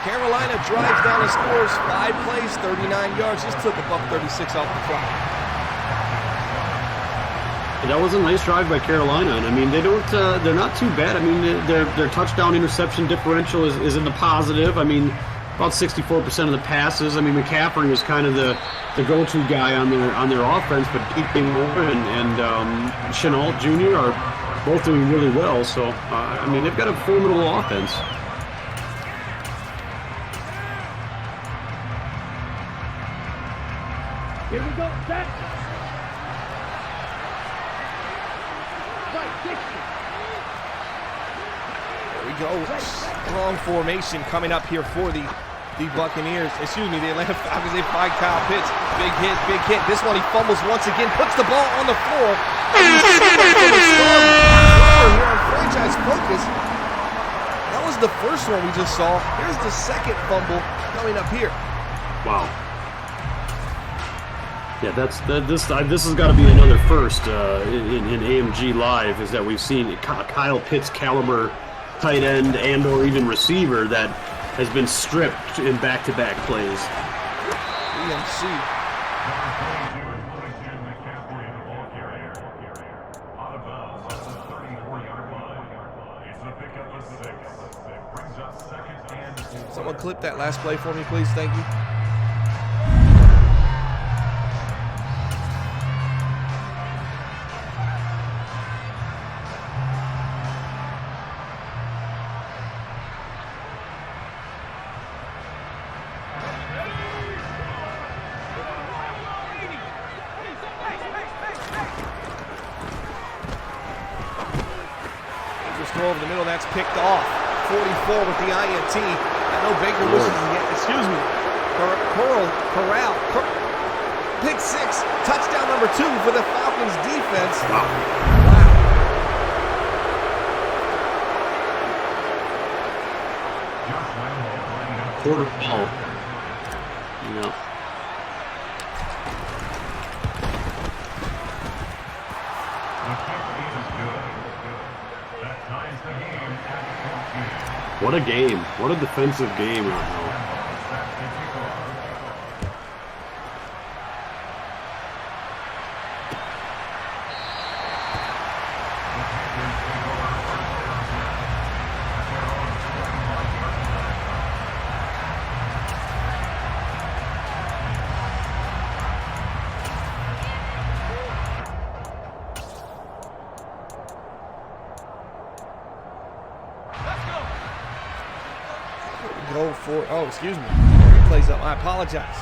Carolina drives down and scores 5 plays, 39 yards. Just took a buck 36 off the clock. That was a nice drive by Carolina, and I mean they're not too bad. I mean their touchdown interception differential is in the positive. I mean about 64% of the passes. I mean McCaffrey is kind of the go-to guy on their offense, but Deacon Moore and Chenault Jr. are both doing really well. So I mean they've got a formidable offense. Here we go, set. There we go. Strong formation coming up here for the Buccaneers. Excuse me, the Atlanta Falcons. They find Kyle Pitts. Big hit, big hit. This one he fumbles once again, puts the ball on the floor. Here on Franchise Focus. That was the first one we just saw. Here's the second fumble coming up here. Wow. Yeah, this has got to be another first in AMG Live, is that we've seen Kyle Pitts caliber tight end and or even receiver that has been stripped in back-to-back plays. AMC. Someone clip that last play for me, please. Thank you. Over the middle, that's picked off. 44 with the INT. I know Baker wishes to get, excuse me, Corral. Pick 6, touchdown number 2 for the Falcons defense. Wow. Quarter ball. Yeah. What a game. What a defensive game right now. go for, oh, excuse me. Replay's up. I apologize.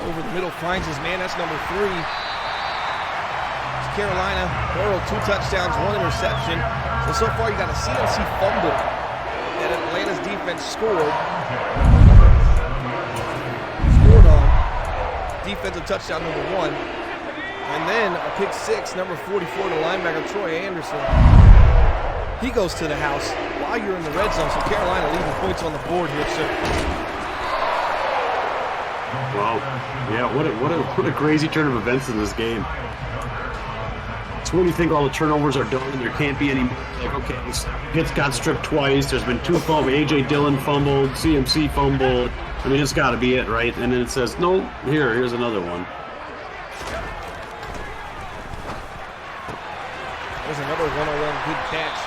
Over the middle, finds his man. That's number 3. It's Carolina. Burrow, 2 touchdowns, 1 interception. So far you got a CMC fumble that Atlanta's defense scored. Scored on defensive touchdown number 1. And then a pick 6, number 44, the linebacker, Troy Anderson. He goes to the house while you're in the red zone. So Carolina leaving points on the board here, sir. Wow. Yeah, what a crazy turn of events in this game. It's when you think all the turnovers are done and there can't be any more. Like, okay, hits got stripped twice. There's been 2 fumbles. A.J. Dillon fumbled. CMC fumbled. I mean, it's got to be it, right? And then it says, no, here's another one. There's another one-on-one good catch.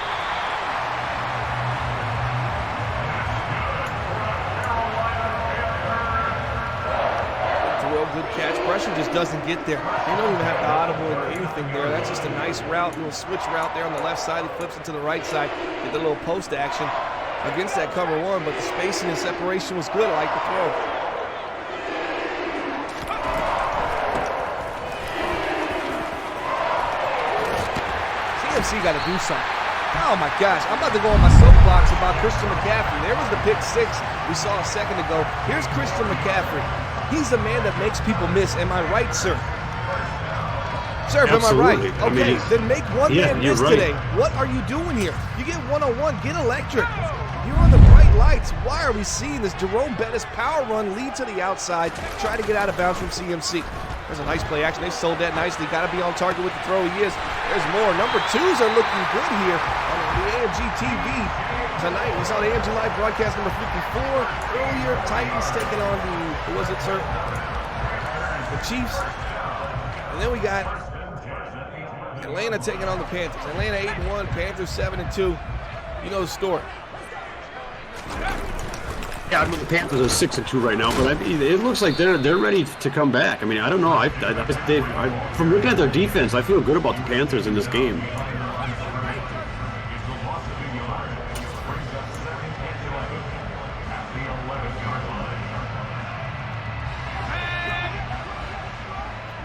Good catch. Pressure just doesn't get there. They don't even have the audible or anything there. That's just a nice route, little switch route there on the left side. He flips it to the right side. Get the little post action against that cover 1, but the spacing and separation was good. I like the throw. CMC got to do something. Oh my gosh, I'm about to go on my soapbox about Christian McCaffrey. There was the pick 6 we saw a second ago. Here's Christian McCaffrey. He's a man that makes people miss. Am I right, sir? Sir, am I right? Okay, then make one man miss today. What are you doing here? You get one-on-one, get electric. You're on the bright lights. Why are we seeing this Jerome Bettis power run lead to the outside, try to get out of bounds from CMC? There's a nice play action. They sold that nicely. Got to be on target with the throw. He is. There's more. Number 2s are looking good here on the AMG TV. Tonight, we saw the AMG Live broadcast number 54. Earlier, Titans taking on the, who was it, sir? The Chiefs. And then we got Atlanta taking on the Panthers. Atlanta 8-1, Panthers 7-2. You know the story. Yeah, I mean, the Panthers are 6-2 right now, but it looks like they're ready to come back. I mean, I don't know. From looking at their defense, I feel good about the Panthers in this game.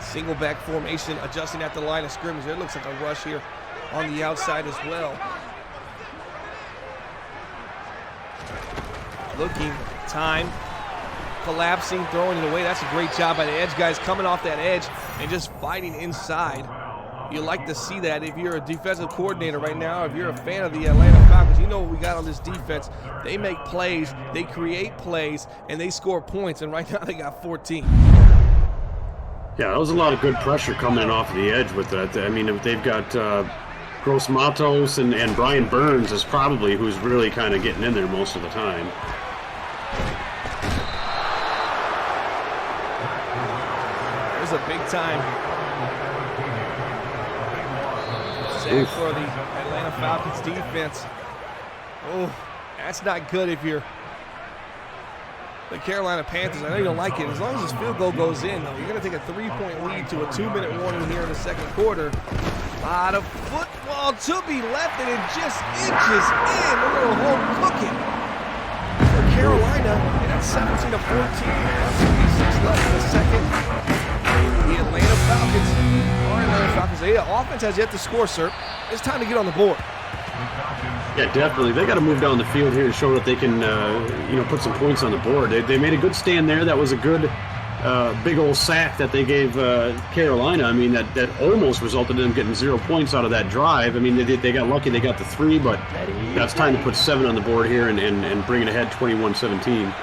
Single back formation, adjusting at the line of scrimmage. It looks like a rush here on the outside as well. Looking, time, collapsing, throwing it away. That's a great job by the edge guys coming off that edge and just fighting inside. You like to see that if you're a defensive coordinator right now, if you're a fan of the Atlanta Falcons. You know what we got on this defense. They make plays, they create plays, and they score points, and right now they got 14. Yeah, that was a lot of good pressure coming off the edge with that. I mean, they've got Gross Matos and Brian Burns is probably who's really kind of getting in there most of the time. There's a big time sack for the Atlanta Falcons defense. Oh, that's not good if you're the Carolina Panthers. I know you don't like it. As long as this field goal goes in, though, you're going to take a 3-point lead to a 2-minute warning here in the second quarter. A lot of football to be left, and it just inches in. A little home cooking for Carolina. And that's 17-14. 6 left in the second. The Atlanta Falcons. All right, Atlanta Falcons. Yeah, offense has yet to score, sir. It's time to get on the board. Yeah, definitely. They got to move down the field here and show that they can, put some points on the board. They made a good stand there. That was a good, big old sack that they gave Carolina. I mean, that almost resulted in them getting 0 points out of that drive. I mean, they got lucky. They got the 3, but that's time to put 7 on the board here and bring it ahead 21-17.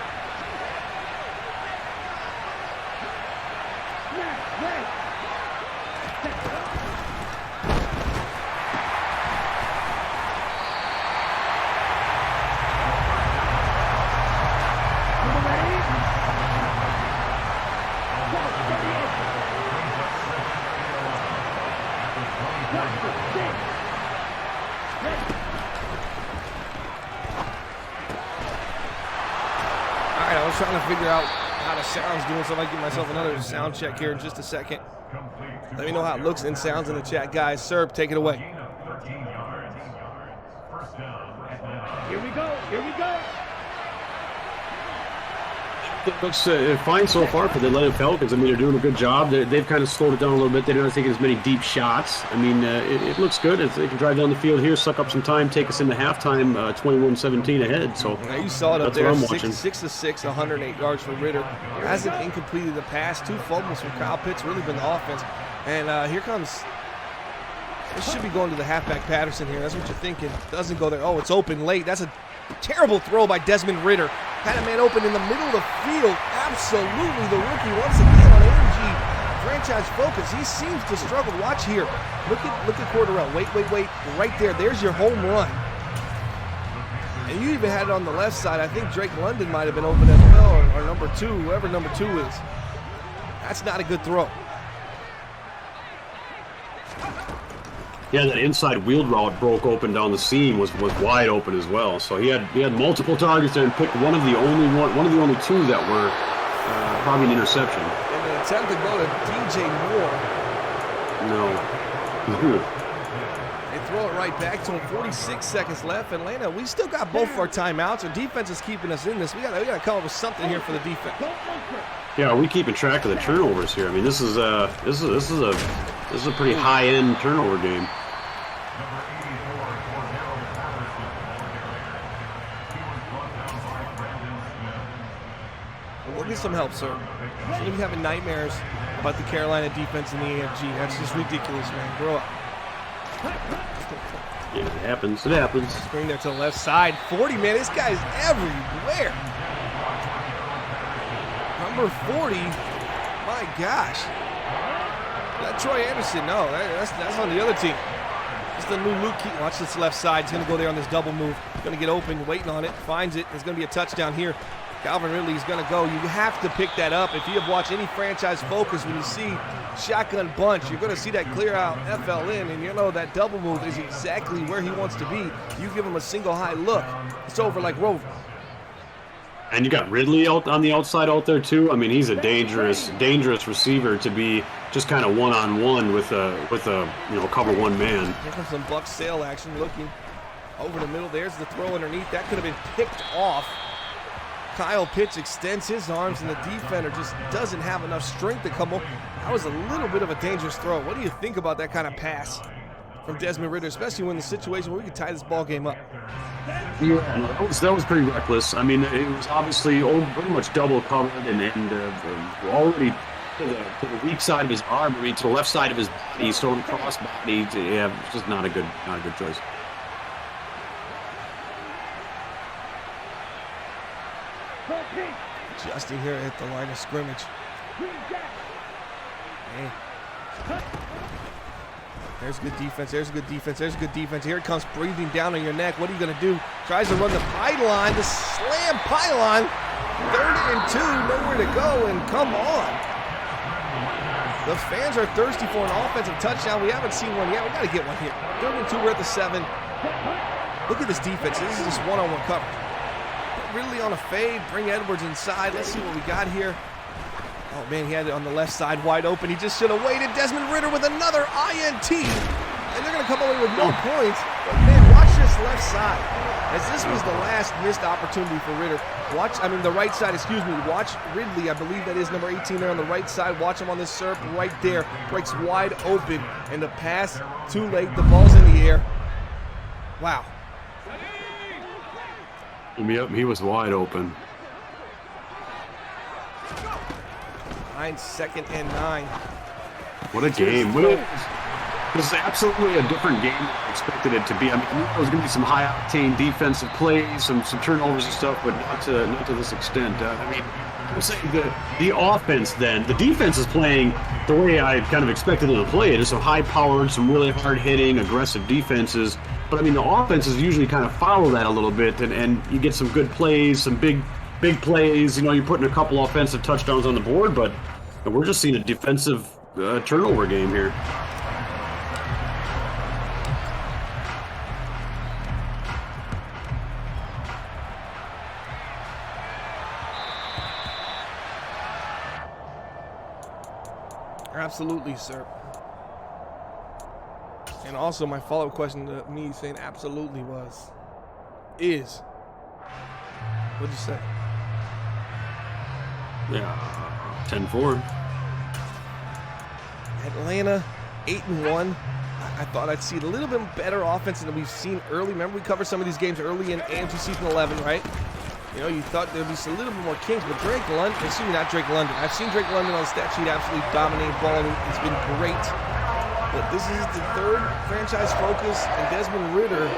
I was trying to figure out how the sound's doing, so I might give myself another sound check here in just a second. Let me know how it looks and sounds in the chat, guys. Serb, take it away. Here we go. Here we go. It looks fine so far for the Atlanta Falcons. I mean, they're doing a good job. They've kind of slowed it down a little bit. They're not taking as many deep shots. I mean, it looks good. They can drive down the field here, suck up some time, take us into halftime, 21-17 ahead. So now you saw it up that's there, what I'm watching. 6 of 6, 108 yards for Ritter. Hasn't incompleted the pass. 2 fumbles from Kyle Pitts. Really been the offense. And here comes. This should be going to the halfback Patterson here. That's what you're thinking. Doesn't go there. Oh, it's open late. That's a terrible throw by Desmond Ritter. Had a man open in the middle of the field. Absolutely the rookie once again on AMG franchise focus. He seems to struggle. Watch here. Look at Cordero. Wait. Right there. There's your home run. And you even had it on the left side. I think Drake London might have been open as well, or number 2, whoever number 2 is. That's not a good throw. Yeah, that inside wheel route broke open down the seam was wide open as well. So he had multiple targets there and picked one of the only 2 that were probably an interception. And an attempt to go to DJ Moore. No. They throw it right back to him. 46 seconds left. Atlanta, we still got both of our timeouts. Our defense is keeping us in this. We got to come up with something here for the defense. Yeah, are we keeping track of the turnovers here? I mean, this is a pretty high-end turnover game. We'll get some help, sir. Shouldn't be having nightmares about the Carolina defense and the AMG. That's just ridiculous, man. Grow up. Yeah, it happens. It happens. Screen there to the left side. 40, man. This guy's everywhere. Number 40. My gosh. That Troy Anderson. No, that's on the other team. It's the new Luke Key. Watch this left side. He's going to go there on this double move. Going to get open, waiting on it. Finds it. There's going to be a touchdown here. Calvin Ridley is going to go. You have to pick that up. If you have watched any franchise focus, when you see shotgun bunch, you're going to see that clear out FLN, and you know that double move is exactly where he wants to be. You give him a single high look, it's over like Rover. And you got Ridley out on the outside out there too. I mean, he's a dangerous receiver to be just kind of one-on-one with a cover one man. Here comes some Buck Sale action, looking over the middle. There's the throw underneath. That could have been picked off. Kyle Pitts extends his arms, and the defender just doesn't have enough strength to come up. That was a little bit of a dangerous throw. What do you think about that kind of pass from Desmond Ritter, especially when the situation where we could tie this ball game up? Yeah, that was pretty reckless. I mean, it was obviously pretty much double covered and already to the weak side of his arm. I mean, to the left side of his body, he's throwing cross body. Yeah, it's just not a good choice. Justin here at the line of scrimmage. Man. There's good defense. There's a good defense. There's a good defense. Here it comes, breathing down on your neck. What are you going to do? Tries to run the pylon, the slam pylon. 3rd and 2, nowhere to go, and come on. The fans are thirsty for an offensive touchdown. We haven't seen one yet. We got to get one here. 3rd and 2, we're at the 7. Look at this defense. This is just one-on-one coverage. Ridley on a fade, bring Edwards inside. Let's see what we got here. Oh, man, he had it on the left side wide open. He just should have waited. Desmond Ritter with another INT. And they're going to come away with no points. But, man, watch this left side. As this was the last missed opportunity for Ritter. The right side, excuse me. Watch Ridley. I believe that is number 18 there on the right side. Watch him on this SERP right there. Breaks wide open. And the pass, too late. The ball's in the air. Wow. Yep, he was wide open. 2nd and 9. What a game. This is absolutely a different game than I expected it to be. I mean, there was going to be some high-octane defensive plays, some turnovers and stuff, but not to this extent. I'm saying the offense then, the defense is playing the way I kind of expected them to play it. It's some high-powered, some really hard-hitting, aggressive defenses. But, I mean, the offenses usually kind of follow that a little bit, and you get some good plays, some big plays. You know, you're putting a couple offensive touchdowns on the board, but we're just seeing a defensive turnover game here. Absolutely, sir. And also my follow-up question to me saying absolutely is, what'd you say? Yeah, 10-4. Atlanta, 8-1. I thought I'd see a little bit better offense than we've seen early. Remember, we covered some of these games early in AMG season 11, right? You know, you thought there'd be a little bit more Kings, but Drake London, not Drake London. I've seen Drake London on the stat sheet absolutely dominate ball. It's been great. But this is the third franchise focus, and Desmond Ridder,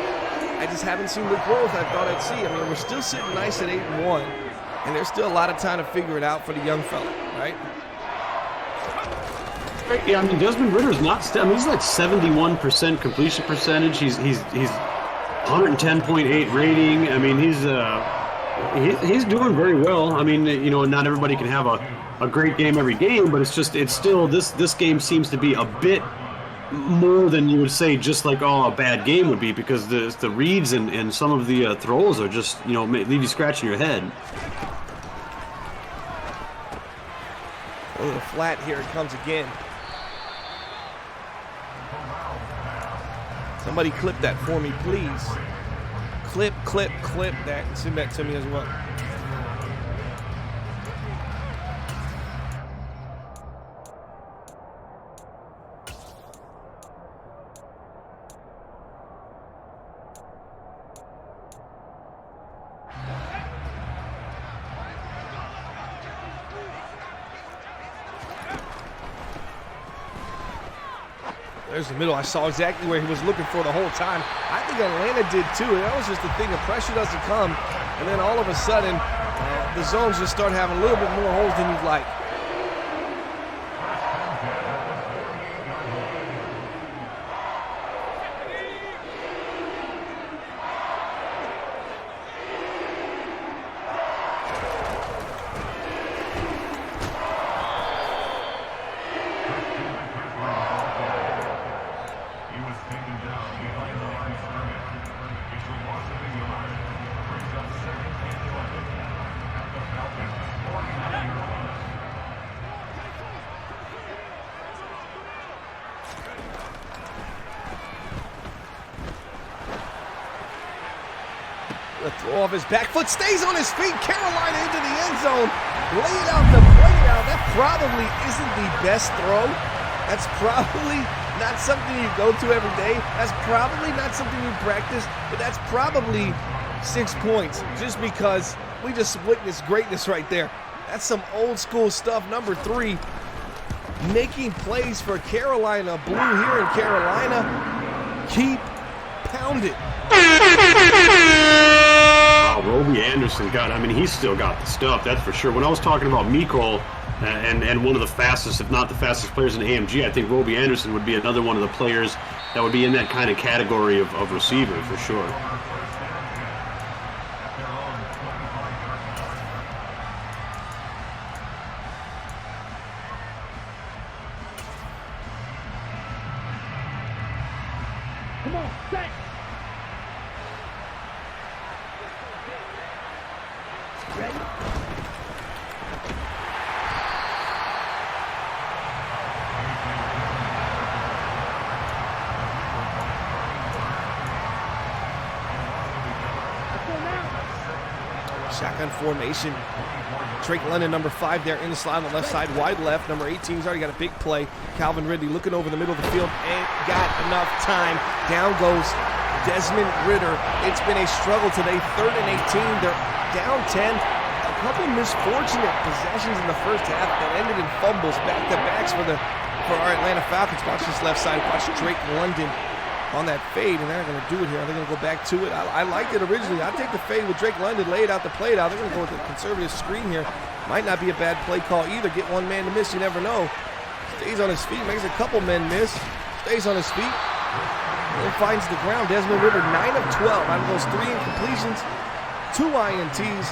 I just haven't seen the growth I thought I'd see. I mean, we're still sitting nice at 8-1, and there's still a lot of time to figure it out for the young fella, right? Yeah, I mean, Desmond Ridder's not. He's like 71% completion percentage. He's 110.8 rating. I mean, he's doing very well. I mean, you know, not everybody can have a great game every game, but it's still this game seems to be a bit more than you would say just like a bad game would be, because the reads and some of the throws are just, you know, leave you scratching your head. A little flat here, it comes again. Somebody clip that for me, please. Clip that and send that to me as well. There's the middle. I saw exactly where he was looking for the whole time. I think Atlanta did too. That was just the thing. The pressure doesn't come, and then all of a sudden, the zones just start having a little bit more holes than you'd like. The throw off his back foot, stays on his feet. Carolina into the end zone. Laid out the playground. That probably isn't the best throw. That's probably not something you go to every day. That's probably not something you practice. But that's probably 6 points just because we just witnessed greatness right there. That's some old school stuff. Number 3, making plays for Carolina. Blue here in Carolina. Keep pounding. Roby Anderson he's still got the stuff, that's for sure. When I was talking about Mecole and one of the fastest, if not the fastest players in AMG, I think Roby Anderson would be another one of the players that would be in that kind of category of receiver for sure. Come on, set. Ready? Shotgun formation. Drake London, number 5 there in the slot on the left side, wide left. Number 18, he's already got a big play. Calvin Ridley looking over the middle of the field. Ain't got enough time. Down goes Desmond Ridder. It's been a struggle today. 3rd and 18. They're down 10. A couple misfortunate possessions in the first half that ended in fumbles, back-to-backs for our Atlanta Falcons. Watch this left side. Watch Drake London on that fade, and they're not going to do it here. They're going to go back to it. I liked it originally. I'd take the fade with Drake London, lay it out, the play it out. They're going to go with the conservative screen here. Might not be a bad play call either. Get one man to miss, you never know. Stays on his feet, makes a couple men miss. Stays on his feet, and finds the ground. Desmond Ridder, 9 of 12 out of those 3 incompletions, 2 INTs.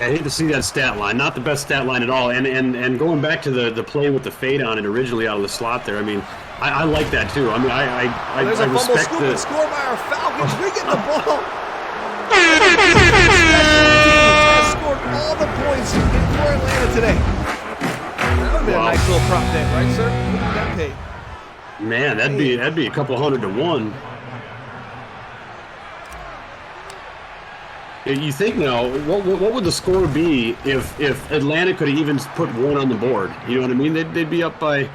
I hate to see that stat line. Not the best stat line at all. And going back to the play with the fade on it originally out of the slot there, I mean, I like that too. I mean, I respect the score by our Falcons. We get the ball. Has scored all the points for Atlanta today. That have been a nice little prop bet, right, sir? What did that pay? Man, that'd be a couple hundred to one. You think now, what would the score be if Atlanta could have even put one on the board? You know what I mean? They'd be up by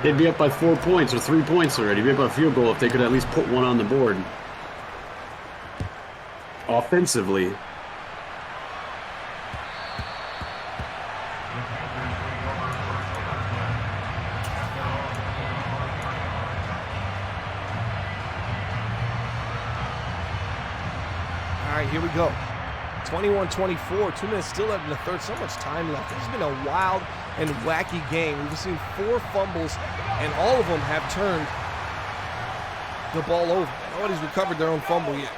4 points or 3 points already. They'd be up by a field goal if they could at least put one on the board. Offensively. All right, here we go. 21-24, 2 minutes still left in the third. So much time left. It's been a wild and wacky game. We've seen 4 fumbles, and all of them have turned the ball over. Nobody's recovered their own fumble yet.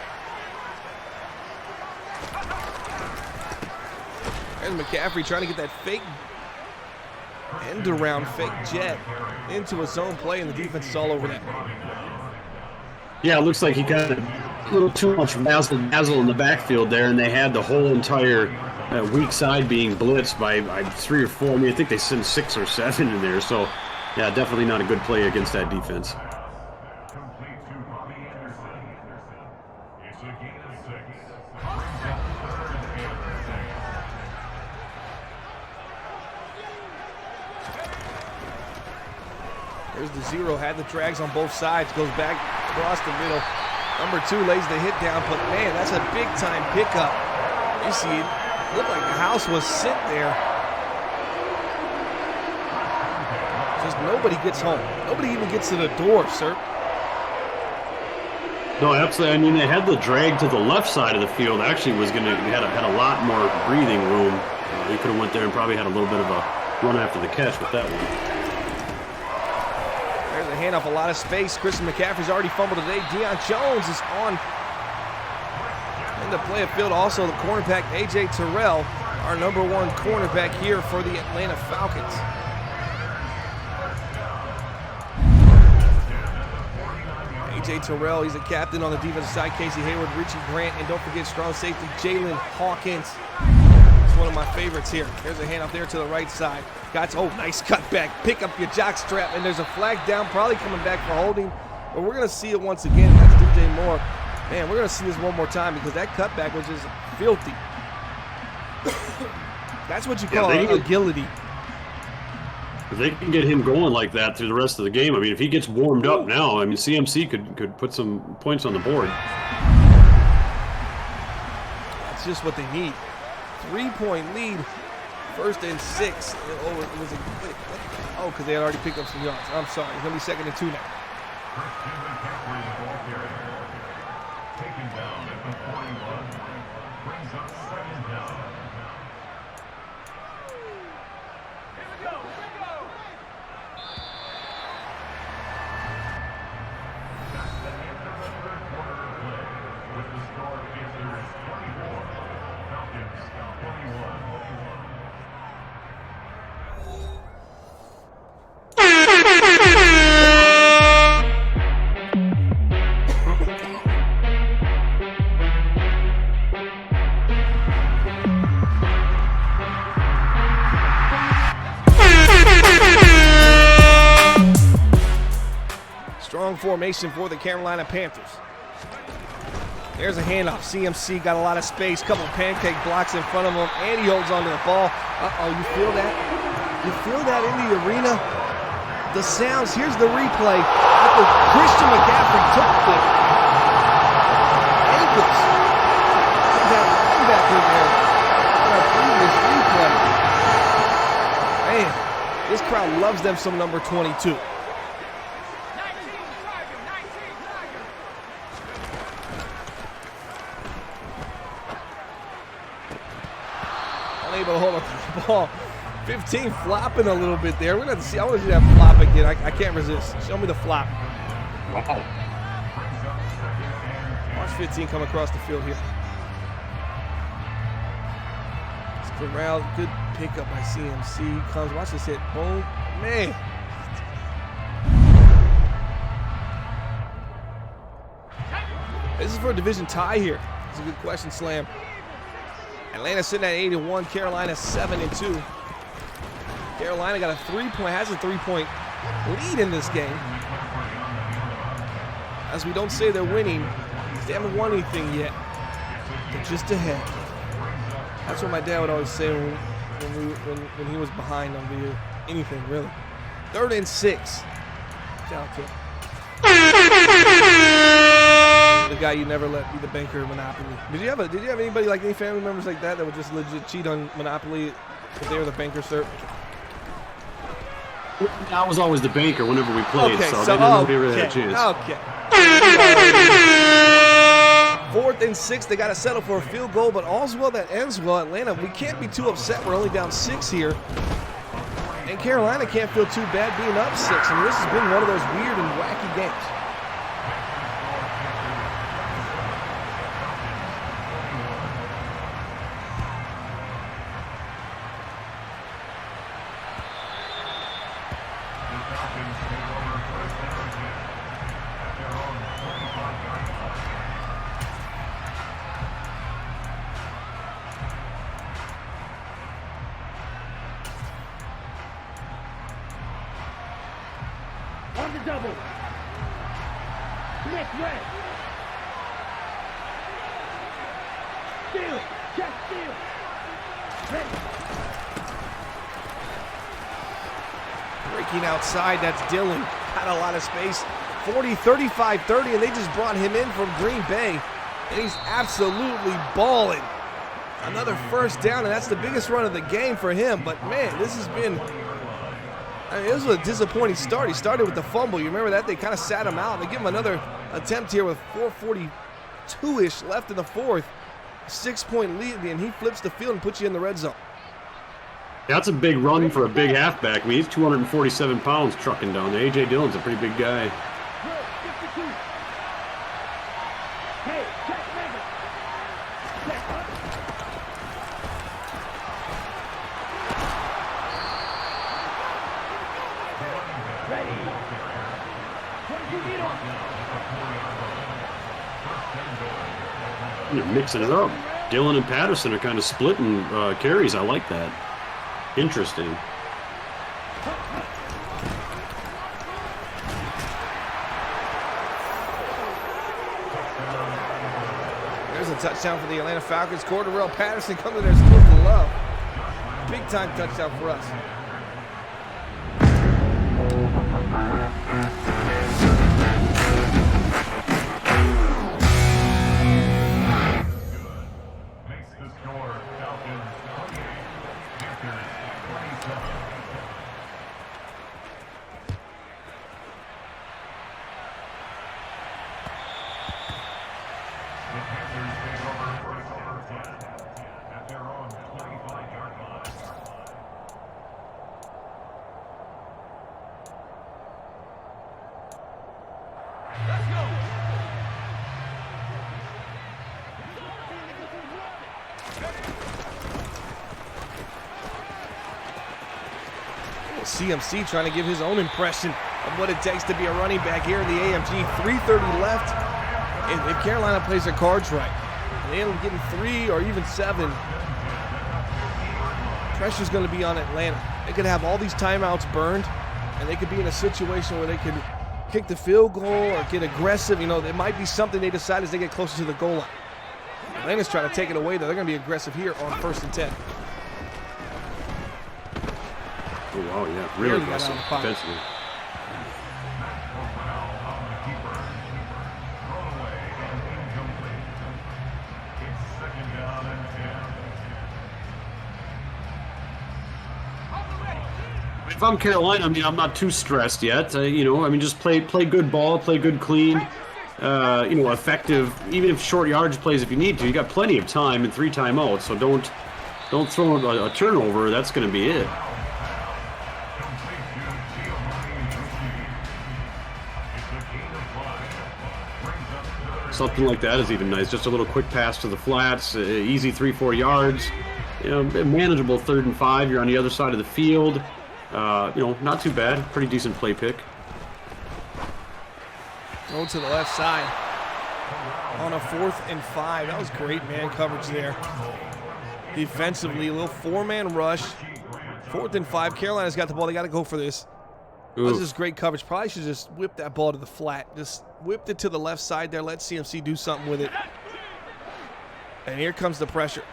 There's McCaffrey trying to get that fake end around, fake jet into a zone play, and the defense is all over that. Yeah, it looks like he got a little too much dazzle in the backfield there, and they had the whole entire weak side being blitzed by 3 or 4. I mean, I think they sent 6 or 7 in there. So, yeah, definitely not a good play against that defense. There's the 0, had the drags on both sides, goes back across the middle. Number 2 lays the hit down, but man, that's a big-time pickup. You see, it looked like the house was sitting there. Just nobody gets home. Nobody even gets to the door, sir. No, absolutely. I mean, they had the drag to the left side of the field. Actually, had a lot more breathing room. He could have went there and probably had a little bit of a run after the catch with that one. There's a handoff, a lot of space. Christian McCaffrey's already fumbled today. Deion Jones is on in the play of field. Also, the cornerback, A.J. Terrell, our number 1 cornerback here for the Atlanta Falcons. A.J. Terrell, he's a captain on the defensive side. Casey Hayward, Richie Grant, and don't forget strong safety Jalen Hawkins. One of my favorites here. There's a handoff there to the right side. Nice cutback. Pick up your jock strap, and there's a flag down, probably coming back for holding. But we're going to see it once again. That's DJ Moore. Man, we're going to see this one more time because that cutback was just filthy. That's what you call agility. If they can get him going like that through the rest of the game, I mean, if he gets warmed up now, I mean, CMC could put some points on the board. That's just what they need. 3-point lead, 1st and 6. Because they had already picked up some yards. I'm sorry. It's going to be 2nd and 2 now. Formation for the Carolina Panthers. There's a handoff. CMC got a lot of space, couple pancake blocks in front of him, and he holds onto the ball. You feel that? You feel that in the arena? The sounds. Here's the replay. After Christian McCaffrey took the ankles of that linebacker there on our previous replay. Man, this crowd loves them some number 22. Unable to hold up the ball. 15 flopping a little bit there. We're going to see. I want to see that flop again. I can't resist. Show me the flop. Wow. Watch 15 come across the field here. It's Corral. Good pickup by CMC. Comes. Watch this hit. Boom. Man. This is for a division tie here. It's a good question, Slam. Atlanta sitting at 8-1, Carolina 7-2. Carolina got a 3-point, has a 3-point lead in this game. As we don't say they're winning, they haven't won anything yet. They're just ahead. That's what my dad would always say when he was behind on anything, really. 3rd and 6. Down to the guy you never let be the banker of Monopoly. Did you have anybody, like any family members like that would just legit cheat on Monopoly if they were the banker, sir? I was always the banker whenever we played, okay, so nobody really had a chance. Okay. 4th and 6, they got to settle for a field goal, but all's well that ends well. Atlanta, we can't be too upset. We're only down 6 here. And Carolina can't feel too bad being up 6. I mean, this has been one of those weird and wacky games. On the double. Smith red. Steal. Check steal. Ready. Breaking outside, that's Dillon. Got a lot of space. 40, 35, 30, and they just brought him in from Green Bay. And he's absolutely balling. Another first down, and that's the biggest run of the game for him. But, man, this has been... I mean, this was a disappointing start. He started with the fumble. You remember that? They kind of sat him out. They give him another attempt here with 4:42-ish left in the 4th. 6-point lead, and he flips the field and puts you in the red zone. That's a big run for a big halfback. I mean, he's 247 pounds trucking down there. A.J. Dillon's a pretty big guy. Hey, check mega. Check. Ready. What did you need on? You're mixing it up. Dillon and Patterson are kind of splitting carries. I like that. Interesting. There's a touchdown for the Atlanta Falcons. Cordarrelle Patterson coming there, still to love. Big time touchdown for us. CMC trying to give his own impression of what it takes to be a running back here in the AMG. 3:30 left. If Carolina plays their cards right, and they end up getting 3 or even 7, pressure's going to be on Atlanta. They could have all these timeouts burned, and they could be in a situation where they could kick the field goal or get aggressive. You know, it might be something they decide as they get closer to the goal line. Atlanta's trying to take it away, though. They're going to be aggressive here on 1st and 10. Oh, wow, yeah, really aggressive defensively. If I'm Carolina, I mean, I'm not too stressed yet. You know, I mean, just play good ball, play good clean, you know, effective. Even if short yardage plays, if you need to, you got plenty of time and 3 timeouts. So don't throw a turnover. That's going to be it. Something like that is even nice. Just a little quick pass to the flats, easy 3-4 yards. You know, manageable 3rd and 5. You're on the other side of the field. You know, not too bad. Pretty decent play pick. Throw to the left side on a 4th and 5. That was great man coverage there. Defensively, a little 4-man rush. 4th and 5. Carolina's got the ball. They got to go for this. This is great coverage. Probably should just whip that ball to the flat. Just whipped it to the left side there. Let CMC do something with it. And here comes the pressure.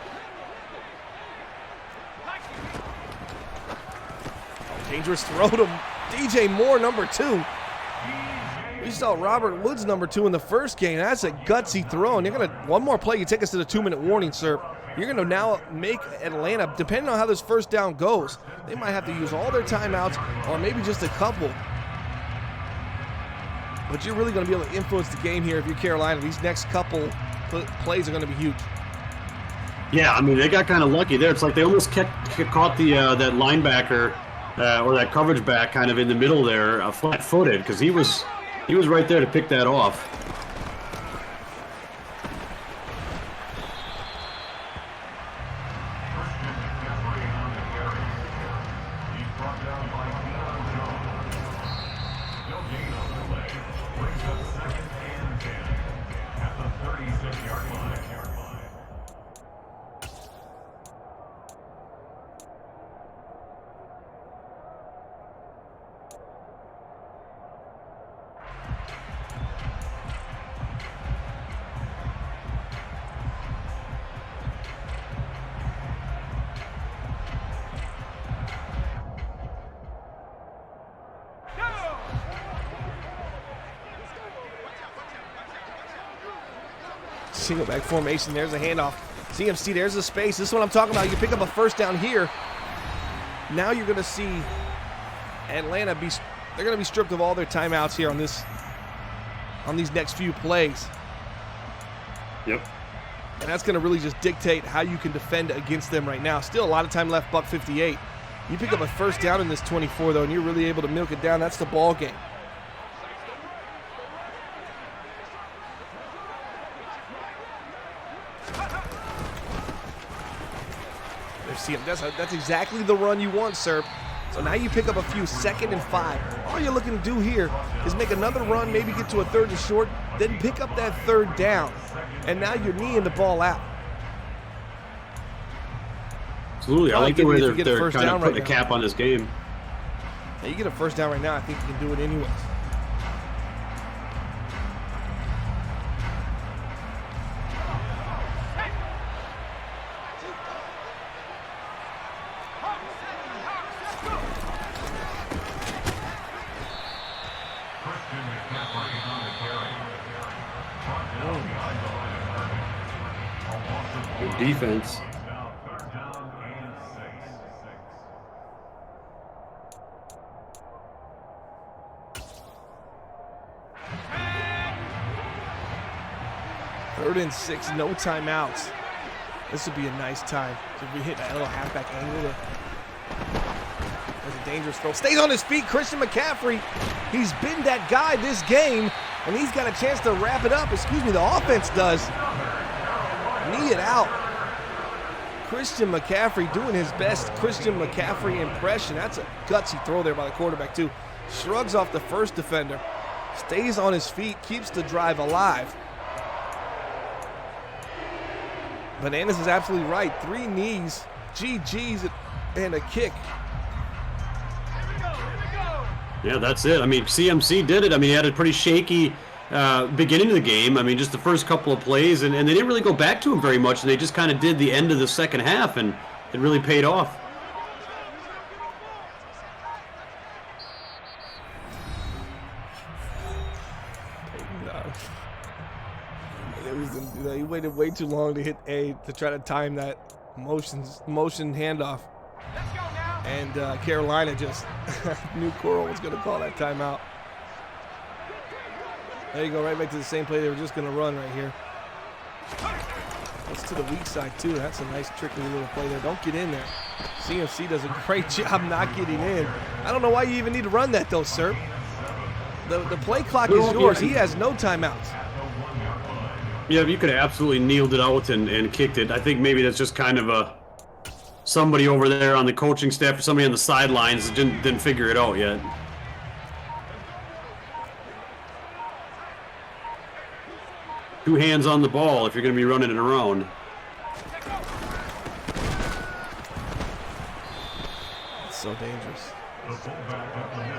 Oh, dangerous throw to DJ Moore, number 2. We saw Robert Woods, number 2, in the first game. That's a gutsy throw. And you're going to, one more play, you take us to the 2-minute warning, sir. You're going to now make Atlanta, depending on how this first down goes, they might have to use all their timeouts or maybe just a couple. But you're really going to be able to influence the game here if you're Carolina. These next couple plays are going to be huge. Yeah, I mean, they got kind of lucky there. It's like they almost caught the that linebacker or that coverage back kind of in the middle there, flat-footed, because he was right there to pick that off. Single back formation. There's a handoff. CMC, there's the space. This is what I'm talking about. You pick up a first down here. Now you're going to see Atlanta they're going to be stripped of all their timeouts here on these next few plays. Yep. And that's going to really just dictate how you can defend against them right now. Still a lot of time left, buck 58. You pick up a first down in this 24, though, and you're really able to milk it down. That's the ball game. That's exactly the run you want, sir. So now you pick up a few 2nd and 5. All you're looking to do here is make another run, maybe get to a 3rd and short, then pick up that 3rd down. And now you're kneeing the ball out. Absolutely. I like the way they're kind of putting a cap on this game. Now you get a first down right now, I think you can do it anyways. Good defense. Third and 6, no timeouts. This would be a nice time. If we hit that little halfback angle there. That's a dangerous throw. Stays on his feet, Christian McCaffrey. He's been that guy this game, and he's got a chance to wrap it up. Excuse me, the offense does. Knee it out. Christian McCaffrey doing his best Christian McCaffrey impression. That's a gutsy throw there by the quarterback, too. Shrugs off the first defender. Stays on his feet, keeps the drive alive. Bananas is absolutely right. 3 knees, GGs, and a kick. Yeah, that's it. I mean, CMC did it. I mean, he had a pretty shaky beginning of the game. I mean, just the first couple of plays, and they didn't really go back to him very much, and they just kind of did the end of the second half, and it really paid off. He waited way too long to hit A to try to time that motion handoff. And Carolina just knew Coral was going to call that timeout. There you go, right back to the same play they were just going to run right here. That's to the weak side, too. That's a nice, tricky little play there. Don't get in there. CMC does a great job not getting in. I don't know why you even need to run that, though, sir. The play clock is yours. He has no timeouts. Yeah, you could have absolutely kneeled it out and kicked it. I think maybe that's just kind of somebody over there on the coaching staff or somebody on the sidelines that didn't figure it out yet. Two hands on the ball if you're going to be running it around. so dangerous.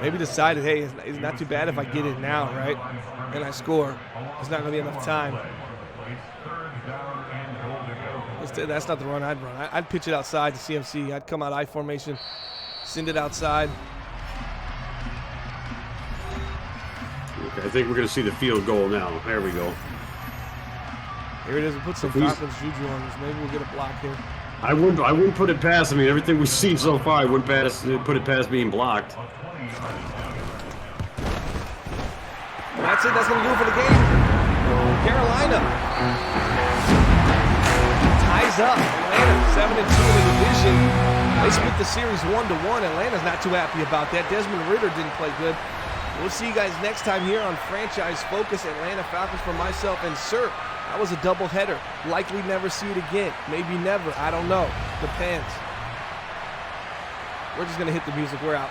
Maybe decided, hey, it's not too bad if I get it now, right? And I score. There's not going to be enough time. That's not the run I'd run. I'd pitch it outside to CMC. I'd come out I formation, send it outside. Okay, I think we're going to see the field goal now. There we go. Here it is. We'll put some confidence juju on this. Maybe we'll get a block here. I wouldn't put it past. I mean, everything we've seen so far, I wouldn't put it past being blocked. That's it. That's going to do it for the game. Carolina ties up. Atlanta 7-2 in the division. They split the series 1-1. Atlanta's not too happy about that. Desmond Ridder didn't play good. We'll see you guys next time here on Franchise Focus. Atlanta Falcons for myself and Sir. That was a doubleheader. Likely never see it again. Maybe never. I don't know. Depends. We're just going to hit the music. We're out.